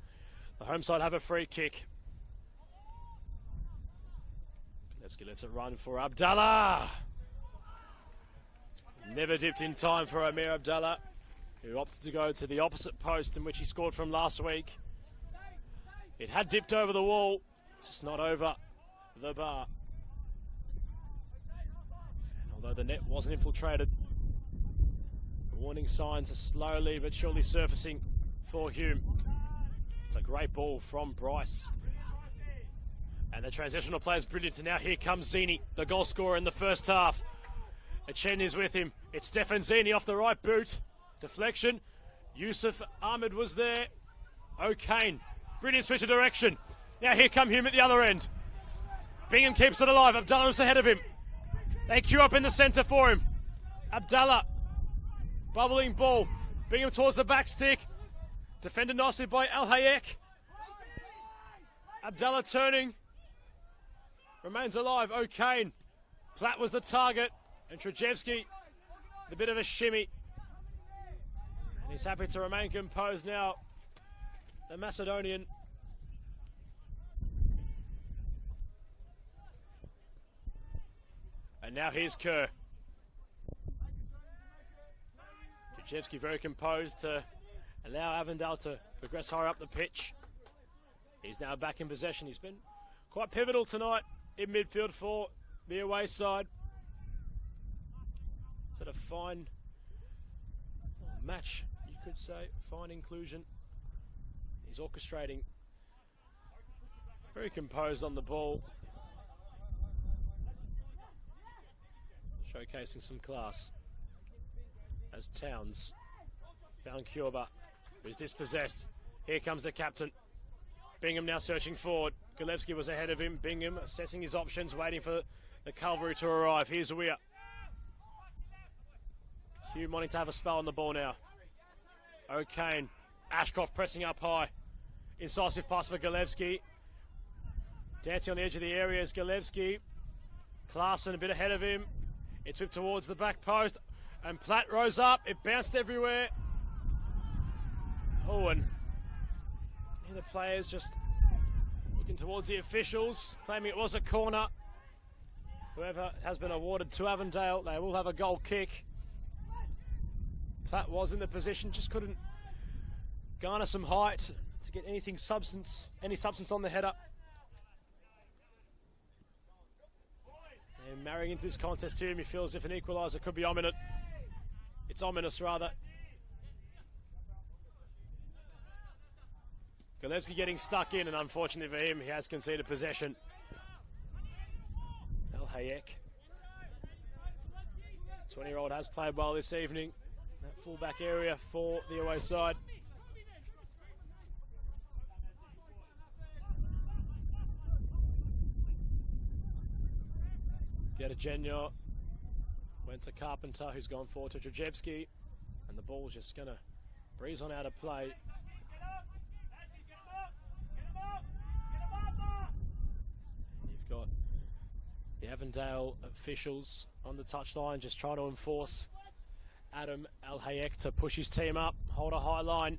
the home side have a free kick. Kalevsky lets it run for Abdallah. Never dipped in time for Amir Abdallah, who opted to go to the opposite post in which he scored from last week. It had dipped over the wall, just not over the bar. And although the net wasn't infiltrated, the warning signs are slowly but surely surfacing for Hume. It's a great ball from Bryce. And the transitional play is brilliant. And now here comes Zini, the goal scorer in the first half. Etienne is with him. It's Stefanzini off the right boot. Deflection. Yusuf Ahmed was there. O'Kane. Brilliant switch of direction. Now here come Hume at the other end. Bingham keeps it alive. Abdallah's ahead of him. They queue up in the centre for him. Abdallah. Bubbling ball. Bingham towards the back stick. Defended nicely by Al Hayek. Abdallah turning. Remains alive. O'Kane. Platt was the target. And Trajevski, a bit of a shimmy. And he's happy to remain composed now. The Macedonian. And now here's Kerr. Trajevski very composed to allow Avondale to progress higher up the pitch. He's now back in possession. He's been quite pivotal tonight in midfield for the away side. It's a fine match, you could say, fine inclusion. He's orchestrating, very composed on the ball, showcasing some class. As Towns found Kyoba, who's dispossessed. Here comes the captain. Bingham now searching forward. Golevsky was ahead of him. Bingham assessing his options, waiting for the cavalry to arrive. Here's Weir. Hume wanting to have a spell on the ball now. O'Kane. Ashcroft pressing up high. Incisive pass for Golevsky. Dancing on the edge of the area is Golevsky. Klaassen a bit ahead of him. It's whipped towards the back post. And Platt rose up. It bounced everywhere. Oh, and the players just looking towards the officials, claiming it was a corner. Whoever has been awarded to Avondale, they will have a goal kick. Platt was in the position, just couldn't garner some height to get any substance on the header. And marrying into this contest to him, he feels as if an equaliser could be imminent. It's ominous, rather. Golevsky getting stuck in, and unfortunately for him, he has conceded possession. Al Hayek. 20-year-old has played well this evening. That full-back area for the away side. Gedegenya went to Carpenter, who's gone forward to Trajevski, and the ball's just going to breeze on out of play. You've got the Avondale officials on the touchline just trying to enforce Adam Al Hayek to push his team up, hold a high line.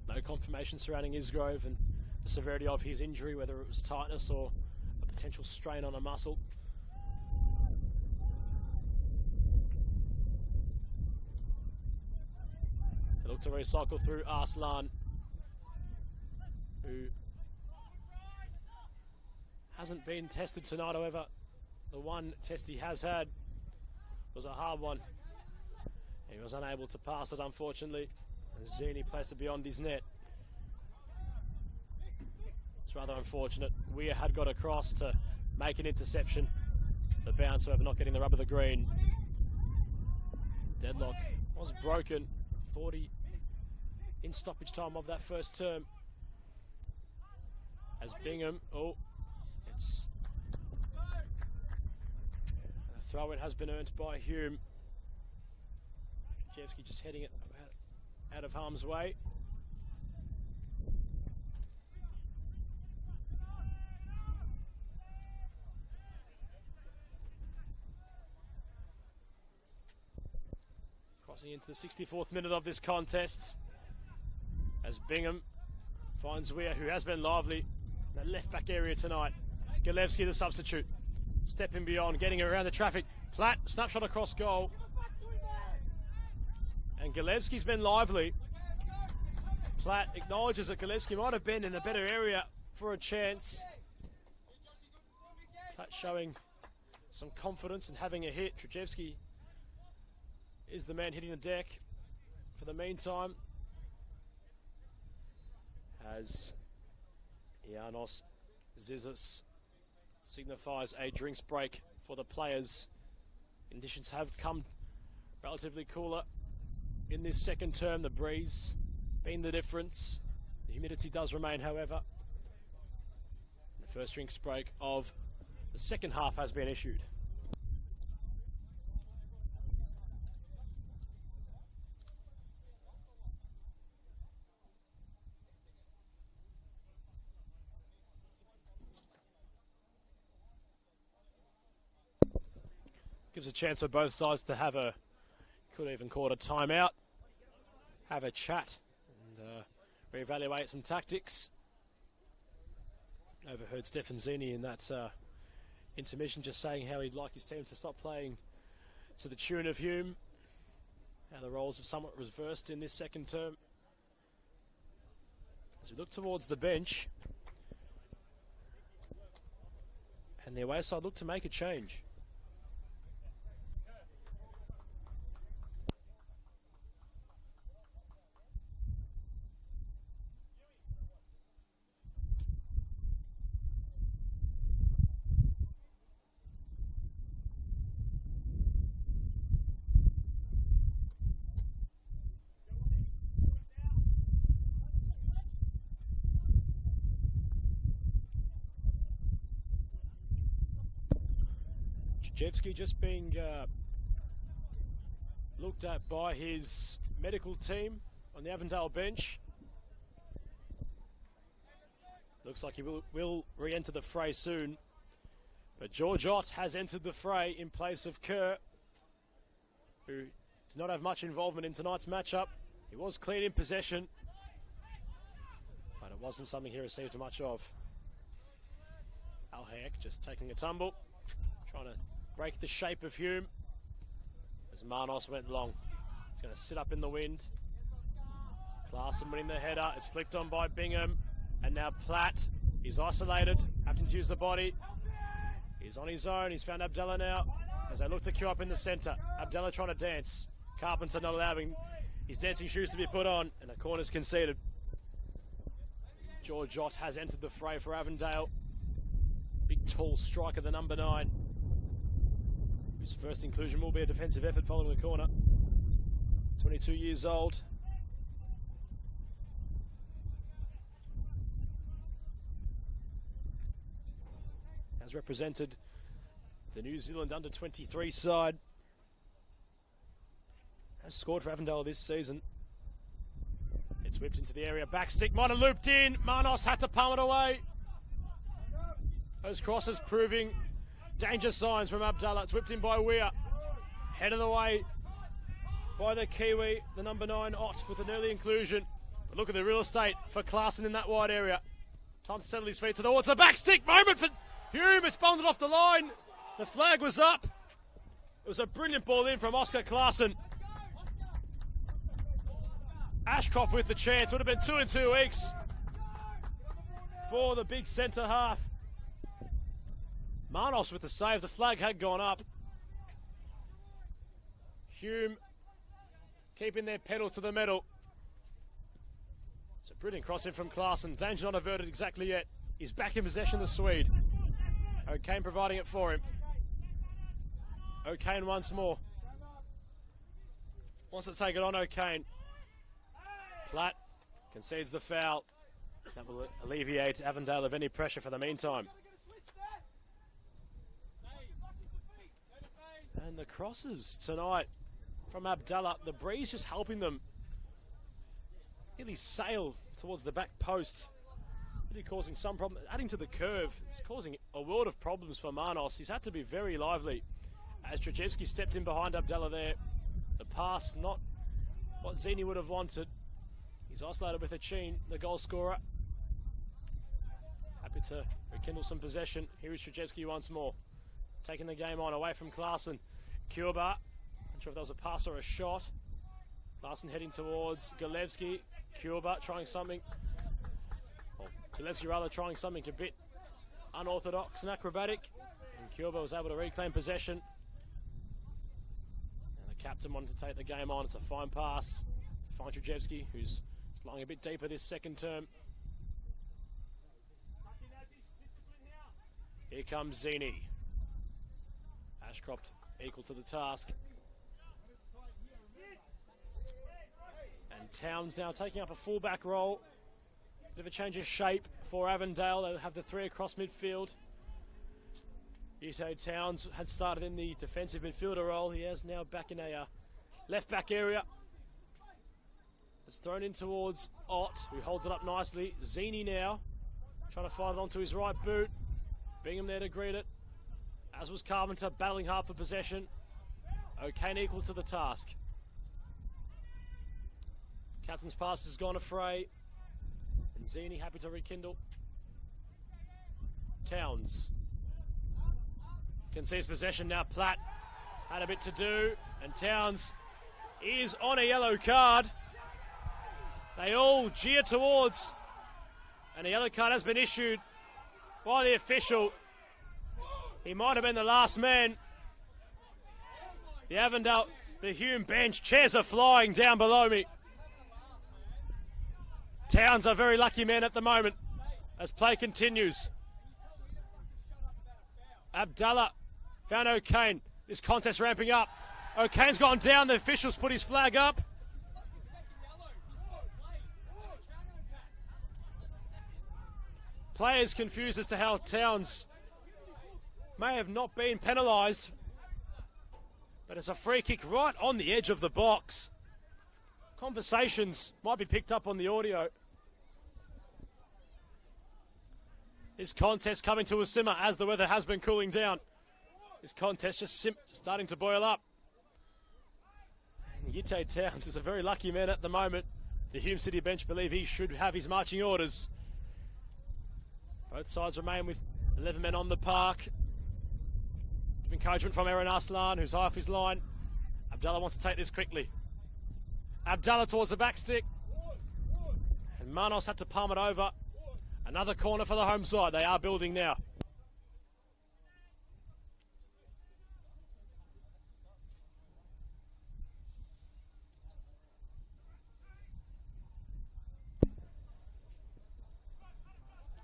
No confirmation surrounding Isgrove and the severity of his injury, whether it was tightness or a potential strain on a muscle. They look to recycle through Arslan, who hasn't been tested tonight. However, the one test he has had was a hard one. He was unable to pass it, unfortunately. Zini placed it beyond his net. It's rather unfortunate. Weir had got across to make an interception. The bounce, however, not getting the rub of the green. Deadlock was broken. 40 in stoppage time of that first term. As Bingham, it's a throw-in has been earned by Hume. Trajevski just heading it out of harm's way. Crossing into the 64th minute of this contest as Bingham finds Weir, who has been lively in that left-back area tonight. Golevsky, the substitute, stepping beyond, getting around the traffic. Platt, snapshot across goal. And Golevsky's been lively. Platt acknowledges that Golevsky might have been in a better area for a chance. Platt showing some confidence and having a hit. Trajevski is the man hitting the deck for the meantime. As Janos Zizis signifies a drinks break for the players. Conditions have come relatively cooler in this second term. The breeze being the difference. The humidity does remain, however. The first drinks break of the second half has been issued. Gives a chance for both sides to have a, could even call it a timeout, have a chat and reevaluate some tactics. Overheard Stefanzini in that intermission just saying how he'd like his team to stop playing to the tune of Hume. How the roles have somewhat reversed in this second term. As we look towards the bench, and the away side look to make a change. Jevsky just being looked at by his medical team on the Avondale bench. Looks like he will re-enter the fray soon. But George Ott has entered the fray in place of Kerr, who does not have much involvement in tonight's matchup. He was clean in possession, but it wasn't something he received much of. Al Hayek just taking a tumble, trying to break the shape of Hume as Manos went long. It's going to sit up in the wind. Klaassen winning the header. It's flicked on by Bingham. And now Platt is isolated, having to use the body. He's on his own. He's found Abdallah now as they look to queue up in the centre. Abdallah trying to dance. Carpenter not allowing his dancing shoes to be put on. And a corner's conceded. George Ott has entered the fray for Avondale. Big tall striker, the number 9. His first inclusion will be a defensive effort following the corner. 22 years old. Has represented the New Zealand under-23 side. Has scored for Avondale this season. It's whipped into the area. Back stick might have looped in. Manos had to palm it away. Those crosses proving danger signs from Abdallah. It's whipped in by Weir. Head of the way by the Kiwi, the number 9 Ott with an early inclusion. But look at the real estate for Klaassen in that wide area. Time to settle his feet towards the back stick. Moment for Hume. It's bundled off the line. The flag was up. It was a brilliant ball in from Oscar Klaassen. Ashcroft with the chance. Would have been 2 in 2 weeks for the big centre half. Manos with the save. The flag had gone up. Hume keeping their pedal to the metal. It's a brilliant cross in from Klaassen. Danger not averted exactly yet. He's back in possession, the Swede. O'Kane providing it for him. O'Kane once more. Wants to take it on O'Kane. Platt concedes the foul. That will alleviate Avondale of any pressure for the meantime. And the crosses tonight from Abdallah. The breeze just helping them nearly sail towards the back post. Really causing some problem. Adding to the curve. It's causing a world of problems for Manos. He's had to be very lively as Trajewski stepped in behind Abdallah there. The pass, not what Zini would have wanted. He's isolated with Achin, the goal scorer. Happy to rekindle some possession. Here is Trajewski once more. Taking the game on away from Klaassen. Kuba, not sure if that was a pass or a shot. Klaassen heading towards Galevsky. Kuba trying something. Well, Galevsky rather trying something a bit unorthodox and acrobatic. And Kuba was able to reclaim possession. And the captain wanted to take the game on. It's a fine pass to find Trajewski, who's lying a bit deeper this second term. Here comes Zini. Ashcroft equal to the task. And Towns now taking up a fullback role. Bit of a change of shape for Avondale. They'll have the three across midfield. Ito Towns had started in the defensive midfielder role. He is now back in a left back area. It's thrown in towards Ott, who holds it up nicely. Zini now trying to find it onto his right boot. Bingham there to greet it, as was Carpenter, battling hard for possession. O'Kane equal to the task. Captain's pass has gone afray, and Zini happy to rekindle. Towns can see his possession now. Platt had a bit to do, and Towns is on a yellow card. They all jeer towards, and a yellow card has been issued by the official. He might have been the last man. The Avondale, the Hume bench, chairs are flying down below me. Towns a very lucky man at the moment as play continues. Abdallah found O'Kane. This contest ramping up. O'Kane's gone down. The officials put his flag up. Players confused as to how Towns may have not been penalised, but it's a free kick right on the edge of the box. Conversations might be picked up on the audio. This contest coming to a simmer as the weather has been cooling down. This contest just starting to boil up. And Yite Towns is a very lucky man at the moment. The Hume City bench believe he should have his marching orders. Both sides remain with 11 men on the park. Encouragement from Aaron Arslan, who's high off his line. Abdallah wants to take this quickly. Abdallah towards the back stick. And Manos had to palm it over. Another corner for the home side. They are building now.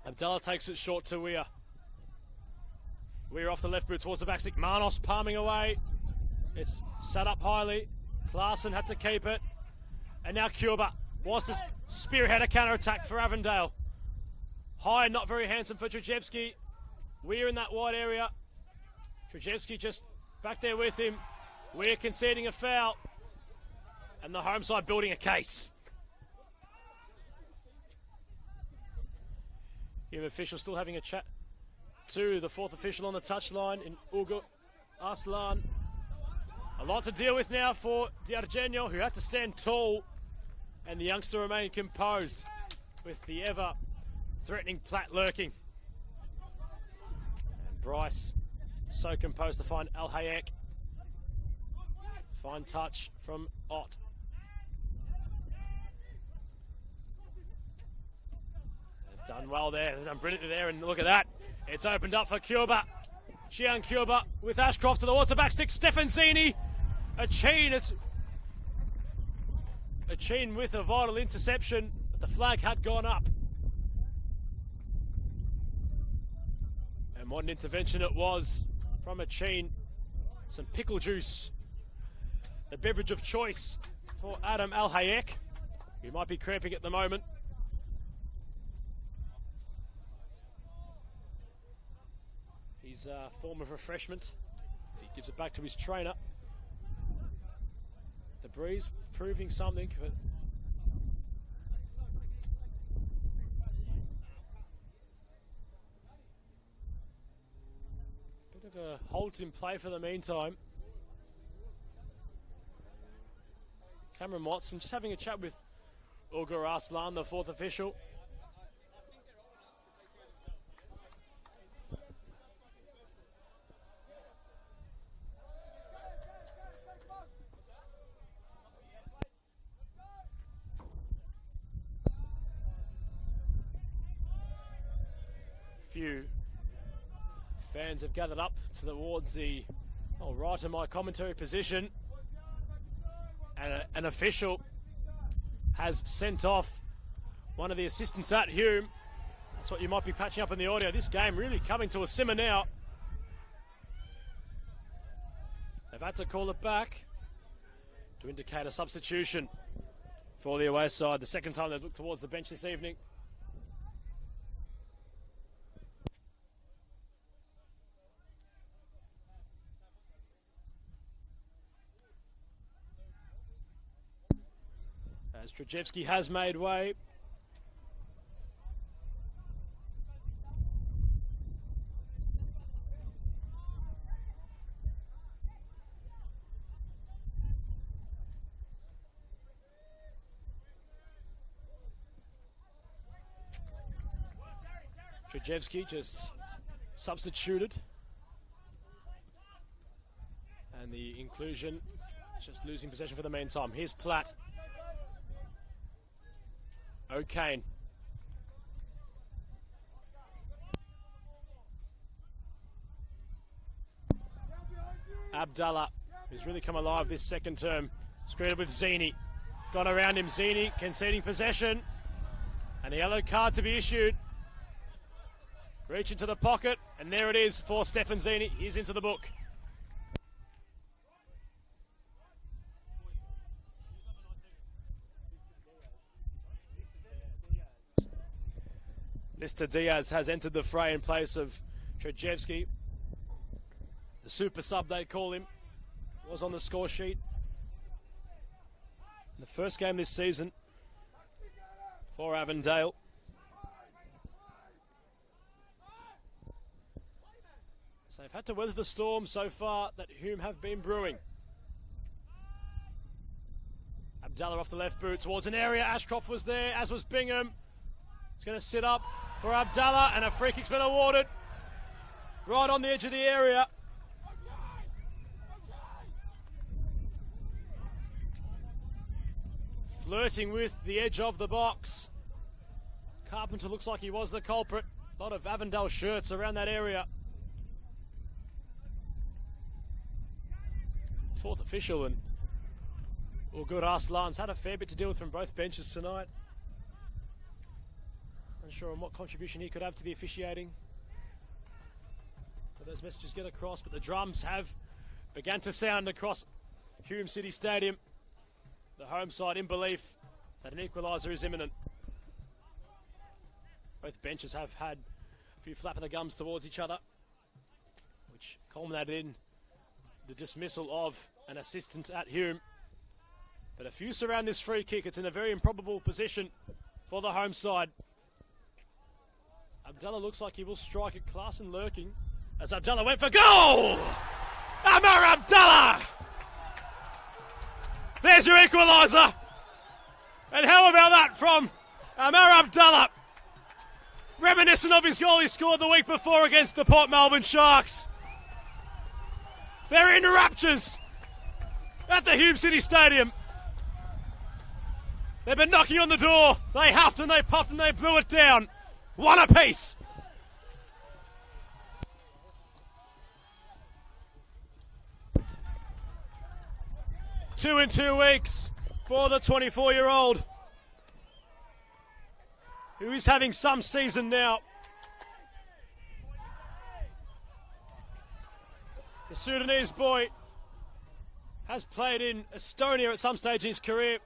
Abdallah takes it short to Weir. Weir off the left boot towards the back stick. Manos palming away. It's set up highly. Klaassen had to keep it. And now Cuba wants to spearhead a counter-attack for Avondale. High and not very handsome for Trajewski. Weir in that wide area. Trajewski just back there with him. Weir conceding a foul. And the home side building a case. Hume official still having a chat to the fourth official on the touchline in Ugo Arslan. A lot to deal with now for Diargenio, who had to stand tall, and the youngster remained composed with the ever-threatening Platt lurking. And Bryce so composed to find Al Hayek. Fine touch from Ott. They've done well there, they've done brilliantly there, and look at that. It's opened up for Cuba. Xian Cuba with Ashcroft to the water back stick. Stefan Zini. A chain with a vital interception, but the flag had gone up. And what an intervention it was from a chain. Some pickle juice, the beverage of choice for Adam Al Hayek, who might be cramping at the moment. His form of refreshment as he gives it back to his trainer. The breeze proving something, but bit of a halt in play for the meantime. Cameron Watson just having a chat with Ugo Arslan, the fourth official. Few fans have gathered up towards the right of my commentary position, and an official has sent off one of the assistants at Hume, That's what you might be patching up in the audio. This game really coming to a simmer now. They've had to call it back to indicate a substitution for the away side. The second time they've looked towards the bench this evening. As Trajewski has made way. Trajewski just substituted. And the inclusion just losing possession for the meantime. Here's Platt. O'Kane. Abdallah, who's really come alive this second term. Screened with Zini. Got around him, Zini conceding possession. And a yellow card to be issued. Reach into the pocket, and there it is for Stefan Zini. He's into the book. Lister Diaz has entered the fray in place of Trajewski. The super sub, they call him, was on the score sheet. In the first game this season for Avondale. So they've had to weather the storm so far that Hume have been brewing. Abdallah off the left boot towards an area. Ashcroft was there, as was Bingham. He's going to sit up for Abdallah, and a free kick's been awarded. Right on the edge of the area. Flirting with the edge of the box. Carpenter looks like he was the culprit. A lot of Avondale shirts around that area. Fourth official, and Good Arslan's had a fair bit to deal with from both benches tonight. Unsure on what contribution he could have to the officiating. But those messages get across, but the drums have begun to sound across Hume City Stadium. The home side in belief that an equaliser is imminent. Both benches have had a few flap of the gums towards each other, which culminated in the dismissal of an assistant at Hume. But a few surround this free kick. It's in a very improbable position for the home side. Abdallah looks like he will strike at class and lurking as Abdallah went for goal! Amar Abdallah! There's your equaliser! And how about that from Amar Abdallah? Reminiscent of his goal he scored the week before against the Port Melbourne Sharks. They're in raptures at the Hume City Stadium. They've been knocking on the door. They huffed and they puffed and they blew it down. One apiece. Two in 2 weeks for the 24-year-old, who is having some season now. The Sudanese boy has played in Estonia at some stage in his career.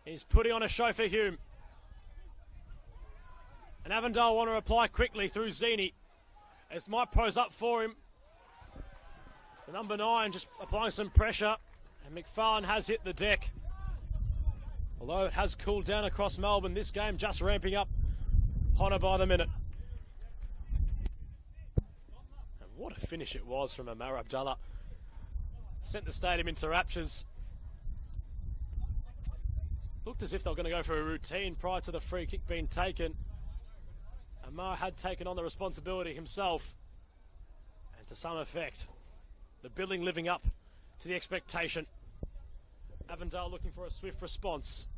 He's putting on a show for Hume. And Avondale want to reply quickly through Zini. As might pose up for him. The number 9 just applying some pressure. And McFarlane has hit the deck. Although it has cooled down across Melbourne, this game just ramping up hotter by the minute. And what a finish it was from Amar Abdallah. Sent the stadium into raptures. Looked as if they were going to go for a routine prior to the free kick being taken. Amar had taken on the responsibility himself. And to some effect, the building living up to the expectation. Avondale looking for a swift response.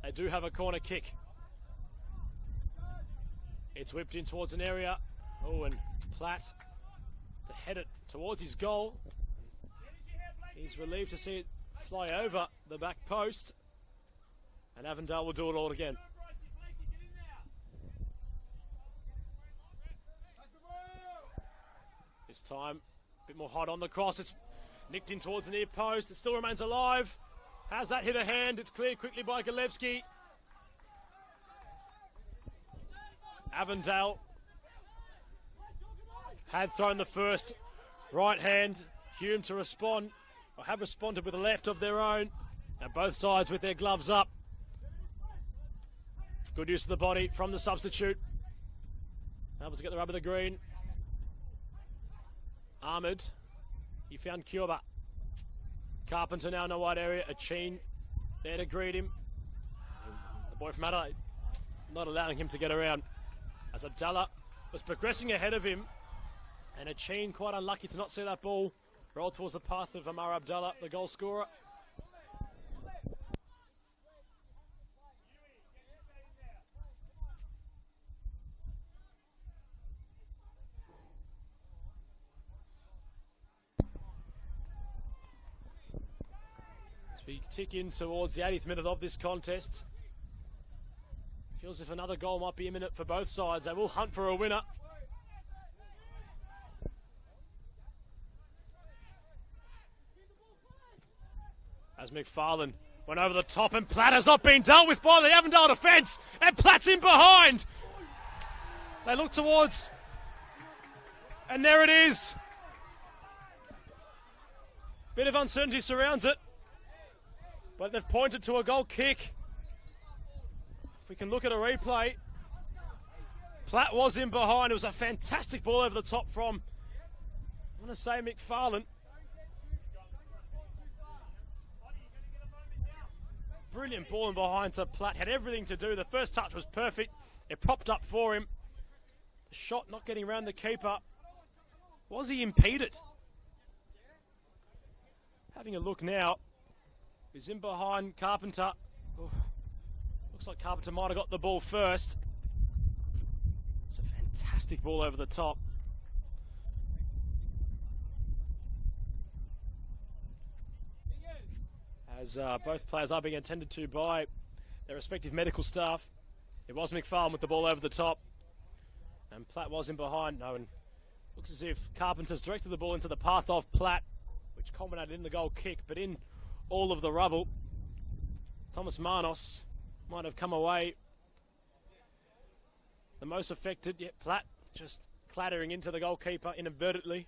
They do have a corner kick. It's whipped in towards an area. Oh, and Platt to head it towards his goal. He's relieved to see it fly over the back post. And Avondale will do it all again. This time, a bit more hot on the cross. It's nicked in towards the near post. It still remains alive. Has that hit a hand? It's cleared quickly by Galevsky. Avondale had thrown the first right hand. Hume to respond, or have responded with a left of their own. And both sides with their gloves up. Good use of the body from the substitute. Able to get the rub of the green. Ahmed. He found Cuba. Carpenter now in the wide area. Acheen there to greet him. The boy from Adelaide not allowing him to get around. As Abdallah was progressing ahead of him. And Acheen quite unlucky to not see that ball roll towards the path of Amar Abdallah, the goal scorer. We tick in towards the 80th minute of this contest. Feels as if another goal might be imminent for both sides. They will hunt for a winner. As McFarlane went over the top, and Platt has not been dealt with by the Avondale defence, and Platt's in behind. They look towards, and there it is. Bit of uncertainty surrounds it. But they've pointed to a goal kick. If we can look at a replay. Platt was in behind. It was a fantastic ball over the top from, I want to say, McFarlane. Brilliant ball in behind to Platt. Had everything to do. The first touch was perfect. It propped up for him. The shot not getting around the keeper. Was he impeded? Having a look now. He's in behind Carpenter. Ooh. Looks like Carpenter might have got the ball first. It's a fantastic ball over the top. As both players are being attended to by their respective medical staff. It was McFarlane with the ball over the top. And Platt was in behind. No, and looks as if Carpenter's directed the ball into the path of Platt, which culminated in the goal kick, but in all of the rubble. Thomas Manos might have come away the most affected, yet Platt just clattering into the goalkeeper inadvertently.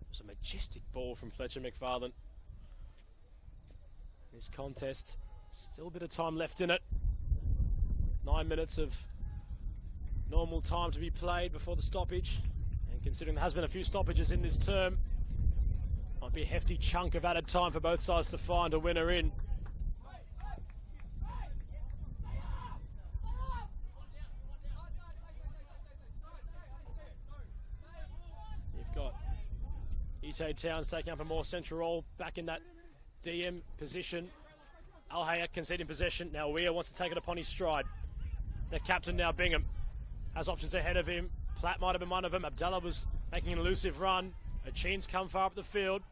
It was a majestic ball from Fletcher McFarlane. This contest, still a bit of time left in it. 9 minutes of normal time to be played before the stoppage. And considering there has been a few stoppages in this term, might be a hefty chunk of added time for both sides to find a winner in. You've got Ite Towns taking up a more central role, back in that DM position. Al Hayek conceding possession. Now Weir wants to take it upon his stride. The captain now, Bingham, has options ahead of him. Platt might have been one of them. Abdallah was making an elusive run. Acheen's come far up the field.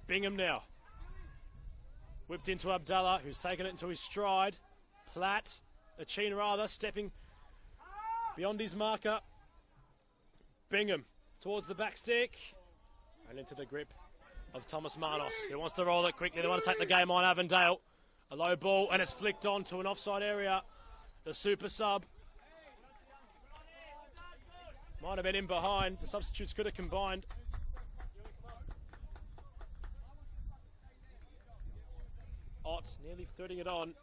Bingham now. Whipped into Abdallah, who's taken it into his stride. Platt, Acheen rather, stepping beyond his marker. Bingham towards the back stick. And into the grip of Thomas Manos, who wants to roll it quickly. They want to take the game on Avondale. A low ball, and it's flicked on to an offside area. The super sub might have been in behind. The substitutes could have combined. Ott nearly 30 it on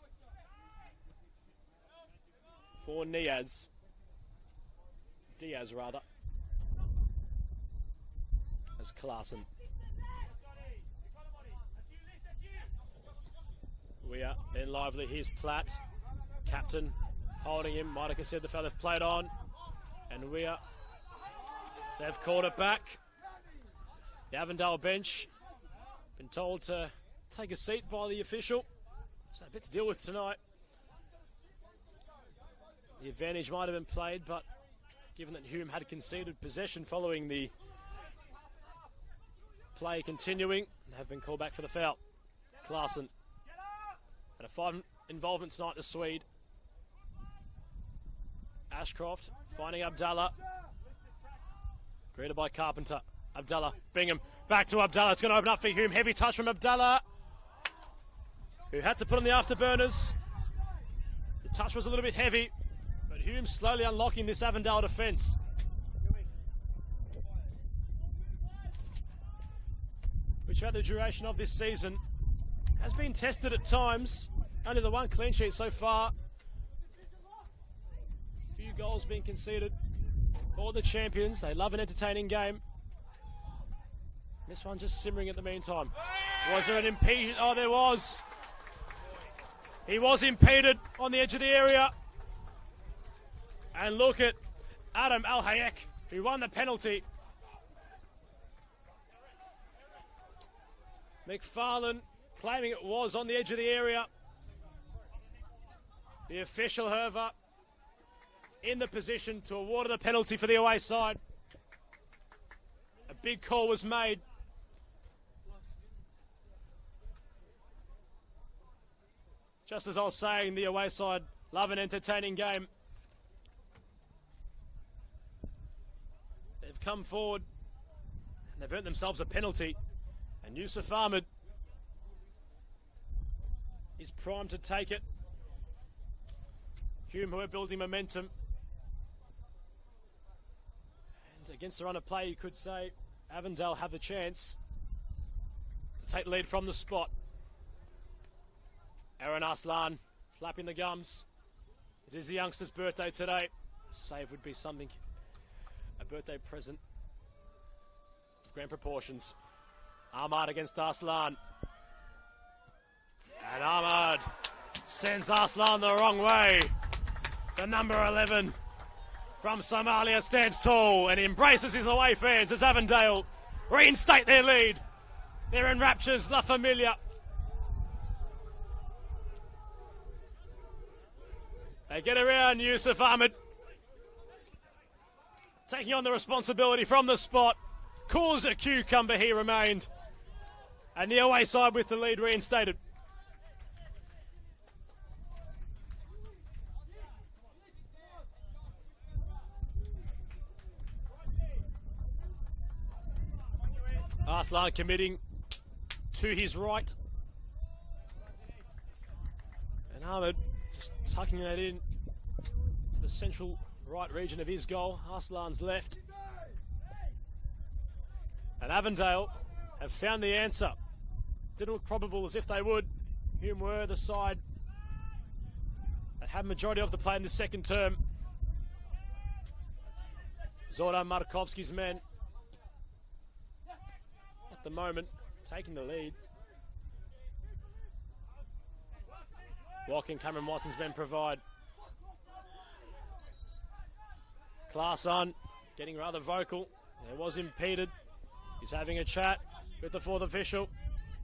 for Diaz rather, as Klaassen. We are then lively. Here's Platt, captain, holding him. Might have considered the fella played on, and they've called it back. The Avondale bench been told to take a seat by the official. So a bit to deal with tonight. The advantage might have been played, but given that Hume had conceded possession following the play continuing, they have been called back for the foul. Klaassen had a 5 involvement tonight, the Swede. Ashcroft finding Abdallah. Greeted by Carpenter. Abdallah, Bingham, back to Abdallah. It's going to open up for Hume. Heavy touch from Abdallah, who had to put on the afterburners. The touch was a little bit heavy, but Hume slowly unlocking this Avondale defence. Which throughout the duration of this season has been tested at times. Only the one clean sheet so far. Few goals being conceded for the champions. They love an entertaining game. This one just simmering at the meantime. Was there an impediment? Oh, there was. He was impeded on the edge of the area. And look at Adam Al-Hayek, who won the penalty. McFarlane claiming it was on the edge of the area. The official, however, in the position to award the penalty for the away side. A big call was made. Just as I was saying, the away side love an entertaining game. They've come forward and they've earned themselves a penalty. And Yusuf Ahmed is primed to take it. Hume, who are building momentum. And against the run of play, you could say Avondale have the chance to take the lead from the spot. Aaron Arslan flapping the gums. It is the youngster's birthday today. A save would be something, a birthday present of grand proportions. Ahmad against Arslan. And Ahmad sends Arslan the wrong way. The number 11 from Somalia stands tall and embraces his away fans as Avondale reinstate their lead. They're in raptures, La Familia. They get around Yusuf Ahmed, taking on the responsibility from the spot. Cool as a cucumber he remained. And the away side with the lead reinstated. Arslan committing to his right. And Ahmed just tucking that in to the central right region of his goal. Arslan's left. And Avondale have found the answer. Didn't look probable as if they would. Hume were the side that had majority of the play in the second term. Zoran Markovski's men at the moment taking the lead. What can Cameron Watson's men provide? Class on, getting rather vocal. There was impeded. He's having a chat with the fourth official,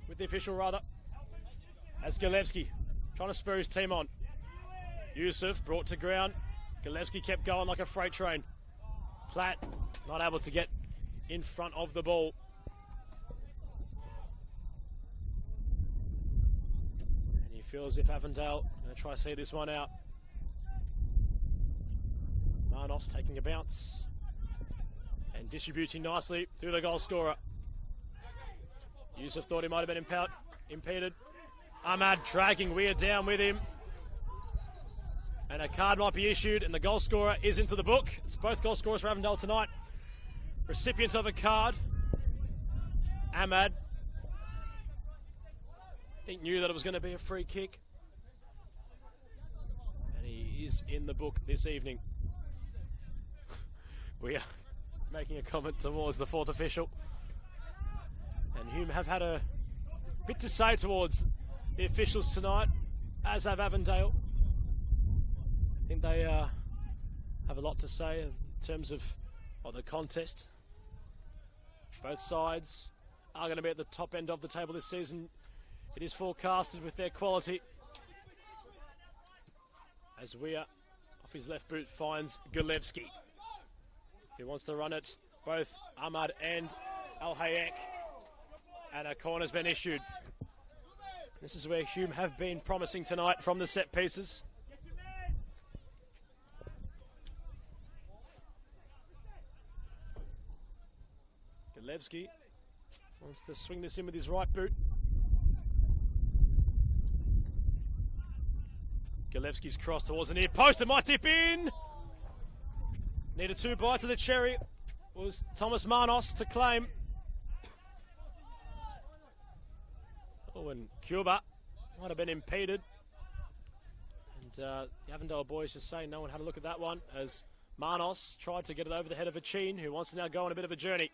with the official rather. As Galevsky trying to spur his team on. Yusuf brought to ground. Galevsky kept going like a freight train. Platt not able to get in front of the ball. And you feel as if Avondale going to try to see this one out. Marnos taking a bounce and distributing nicely to the goal scorer. Yusuf thought he might have been impeded. Ahmad dragging Weir down with him. And a card might be issued, and the goal scorer is into the book. It's both goal scorers for Avondale tonight. Recipient of a card, Ahmad. He knew that it was going to be a free kick. And he is in the book this evening. We are making a comment towards the fourth official. And Hume have had a bit to say towards the officials tonight, as have Avondale. I think they have a lot to say in terms of the contest. Both sides are going to be at the top end of the table this season. It is forecasted with their quality. As Weir, off his left boot, finds Galevsky, who wants to run it. Both Ahmad and Al-Hayek. And a corner's been issued. This is where Hume have been promising tonight from the set pieces. Gilevsky wants to swing this in with his right boot. Gilevsky's cross towards the near post. It might dip in. Needed 2 bites of the cherry. Was Thomas Manos to claim. Oh, and Cuba might have been impeded. And the Avondale boys just saying no one had a look at that one as Manos tried to get it over the head of Achin, who wants to now go on a bit of a journey.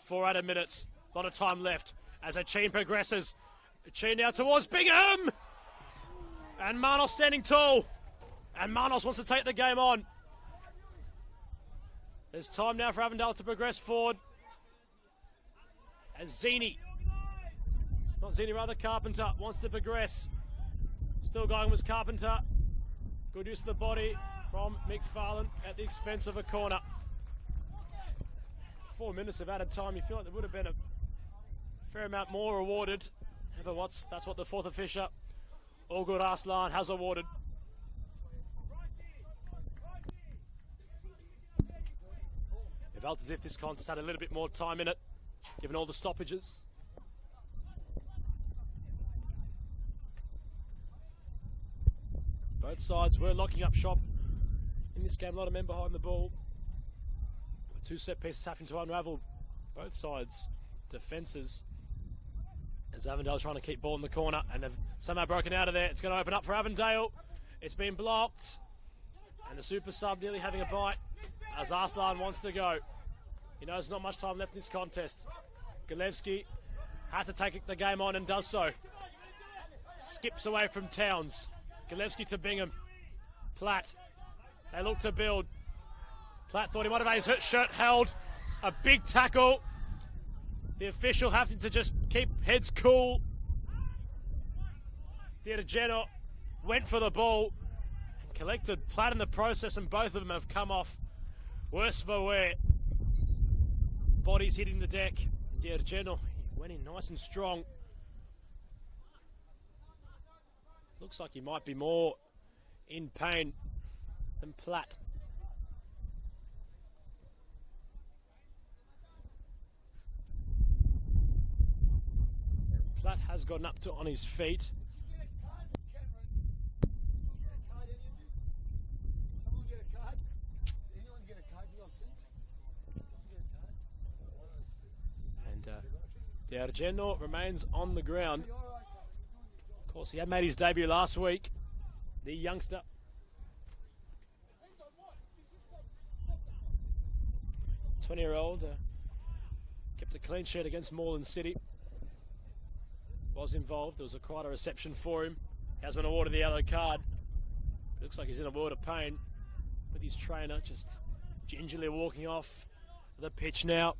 4 added minutes. A lot of time left as Achin progresses. Achin now towards Bingham. And Manos standing tall. And Manos wants to take the game on. There's time now for Avondale to progress forward. As Zini, not Zini, rather Carpenter, wants to progress. Still going was Carpenter. Good use of the body from McFarlane at the expense of a corner. 4 minutes of added time. You feel like there would have been a fair amount more awarded. However, that's what the fourth official, Olgur Arslan, has awarded. It felt as if this contest had a little bit more time in it, given all the stoppages. Both sides were locking up shop in this game. A lot of men behind the ball. 2 set pieces having to unravel both sides' defences. As Avondale trying to keep ball in the corner, and they've somehow broken out of there. It's going to open up for Avondale. It's been blocked. And the super sub nearly having a bite as Arslan wants to go. He knows there's not much time left in this contest. Gilevsky had to take the game on and does so. Skips away from Towns. Gilevsky to Bingham. Platt. They look to build. Platt thought he might have had his shirt held. A big tackle. The official having to just keep heads cool. Diogeno went for the ball and collected Platt in the process, and both of them have come off worse for wear. Bodies hitting the deck. Diogeno went in nice and strong. Looks like he might be more in pain than Platt. Platt has gotten up on his feet. And Diogeno remains on the ground. Of course, he had made his debut last week, the youngster. 20-year-old kept a clean sheet against Moreland City. Was involved. There was quite a reception for him. He has been awarded the yellow card. It looks like he's in a world of pain with his trainer just gingerly walking off the pitch now.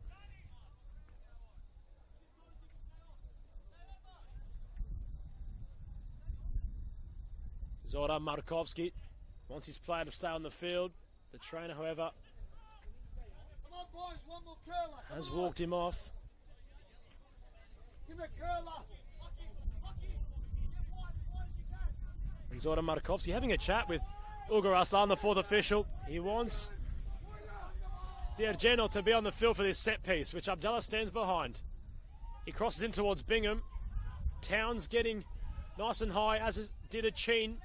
Zoran Markovski wants his player to stay on the field. The trainer, however, has walked him off. And Zoran Markovski having a chat with Olgur Arslan, the fourth official. He wants Diogeno to be on the field for this set piece, which Abdallah stands behind. He crosses in towards Bingham. Towns getting nice and high, as did Achin.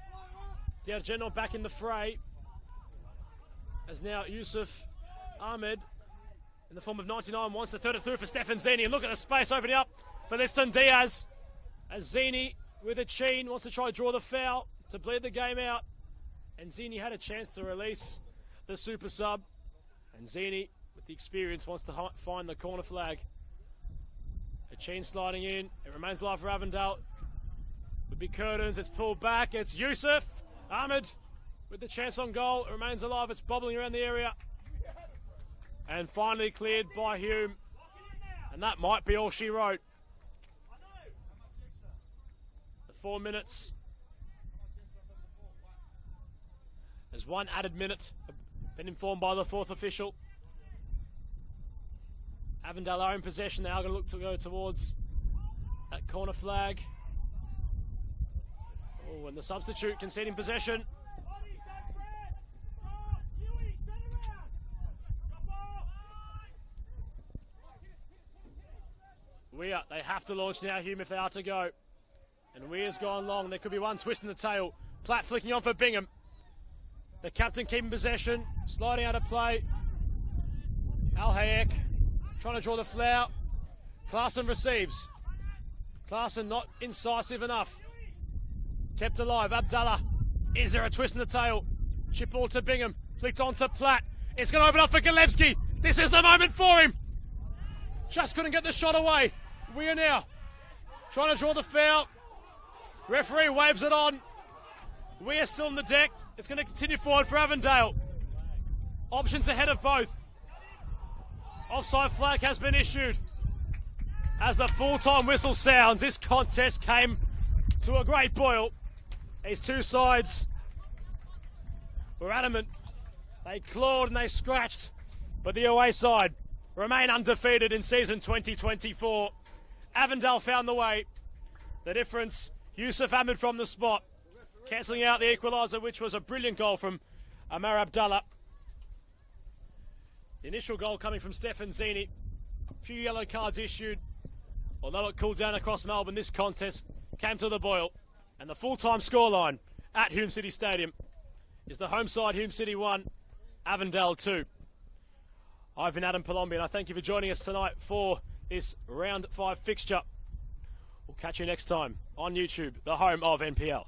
Diogeno back in the fray. As now Yusuf Ahmed, in the form of 99, wants to third it through for Stefan Zini. And look at the space opening up for Liston Diaz. As Zini with Achin wants to try to draw the foul to bleed the game out. And Zini had a chance to release the super sub. And Zini, with the experience, wants to find the corner flag. Achin sliding in. It remains live for Avondale. Would be curtains. It's pulled back. It's Yusuf Ahmed with the chance on goal. It remains alive. It's bobbling around the area. And finally cleared by Hume. And that might be all she wrote. The 4 minutes. There's 1 added minute. Been informed by the fourth official. Avondale are in possession. They are going to look to go towards that corner flag. Oh, and the substitute conceding possession. Weir, they have to launch now, Hume, if they are to go. And Weir's gone long. There could be one twist in the tail. Platt flicking on for Bingham. The captain keeping possession, sliding out of play. Al Hayek trying to draw the flout. Klaassen receives. Klaassen not incisive enough. Kept alive. Abdallah. Is there a twist in the tail? Chip ball to Bingham. Flicked on to Platt. It's going to open up for Galevsky. This is the moment for him. Just couldn't get the shot away. We are now trying to draw the foul. Referee waves it on. We are still on the deck. It's going to continue forward for Avondale. Options ahead of both. Offside flag has been issued. As the full-time whistle sounds, this contest came to a great boil. These two sides were adamant. They clawed and they scratched, but the away side remain undefeated in season 2024. Avondale found the way. The difference, Yusuf Ahmed from the spot, cancelling out the equaliser, which was a brilliant goal from Amar Abdallah. The initial goal coming from Stefan Zini. A few yellow cards issued. Although it cooled down across Melbourne, this contest came to the boil. And the full-time scoreline at Hume City Stadium is the home side Hume City 1, Avondale 2. I've been Adam Palombi, and I thank you for joining us tonight for this round 5 fixture. We'll catch you next time on YouTube, the home of NPL.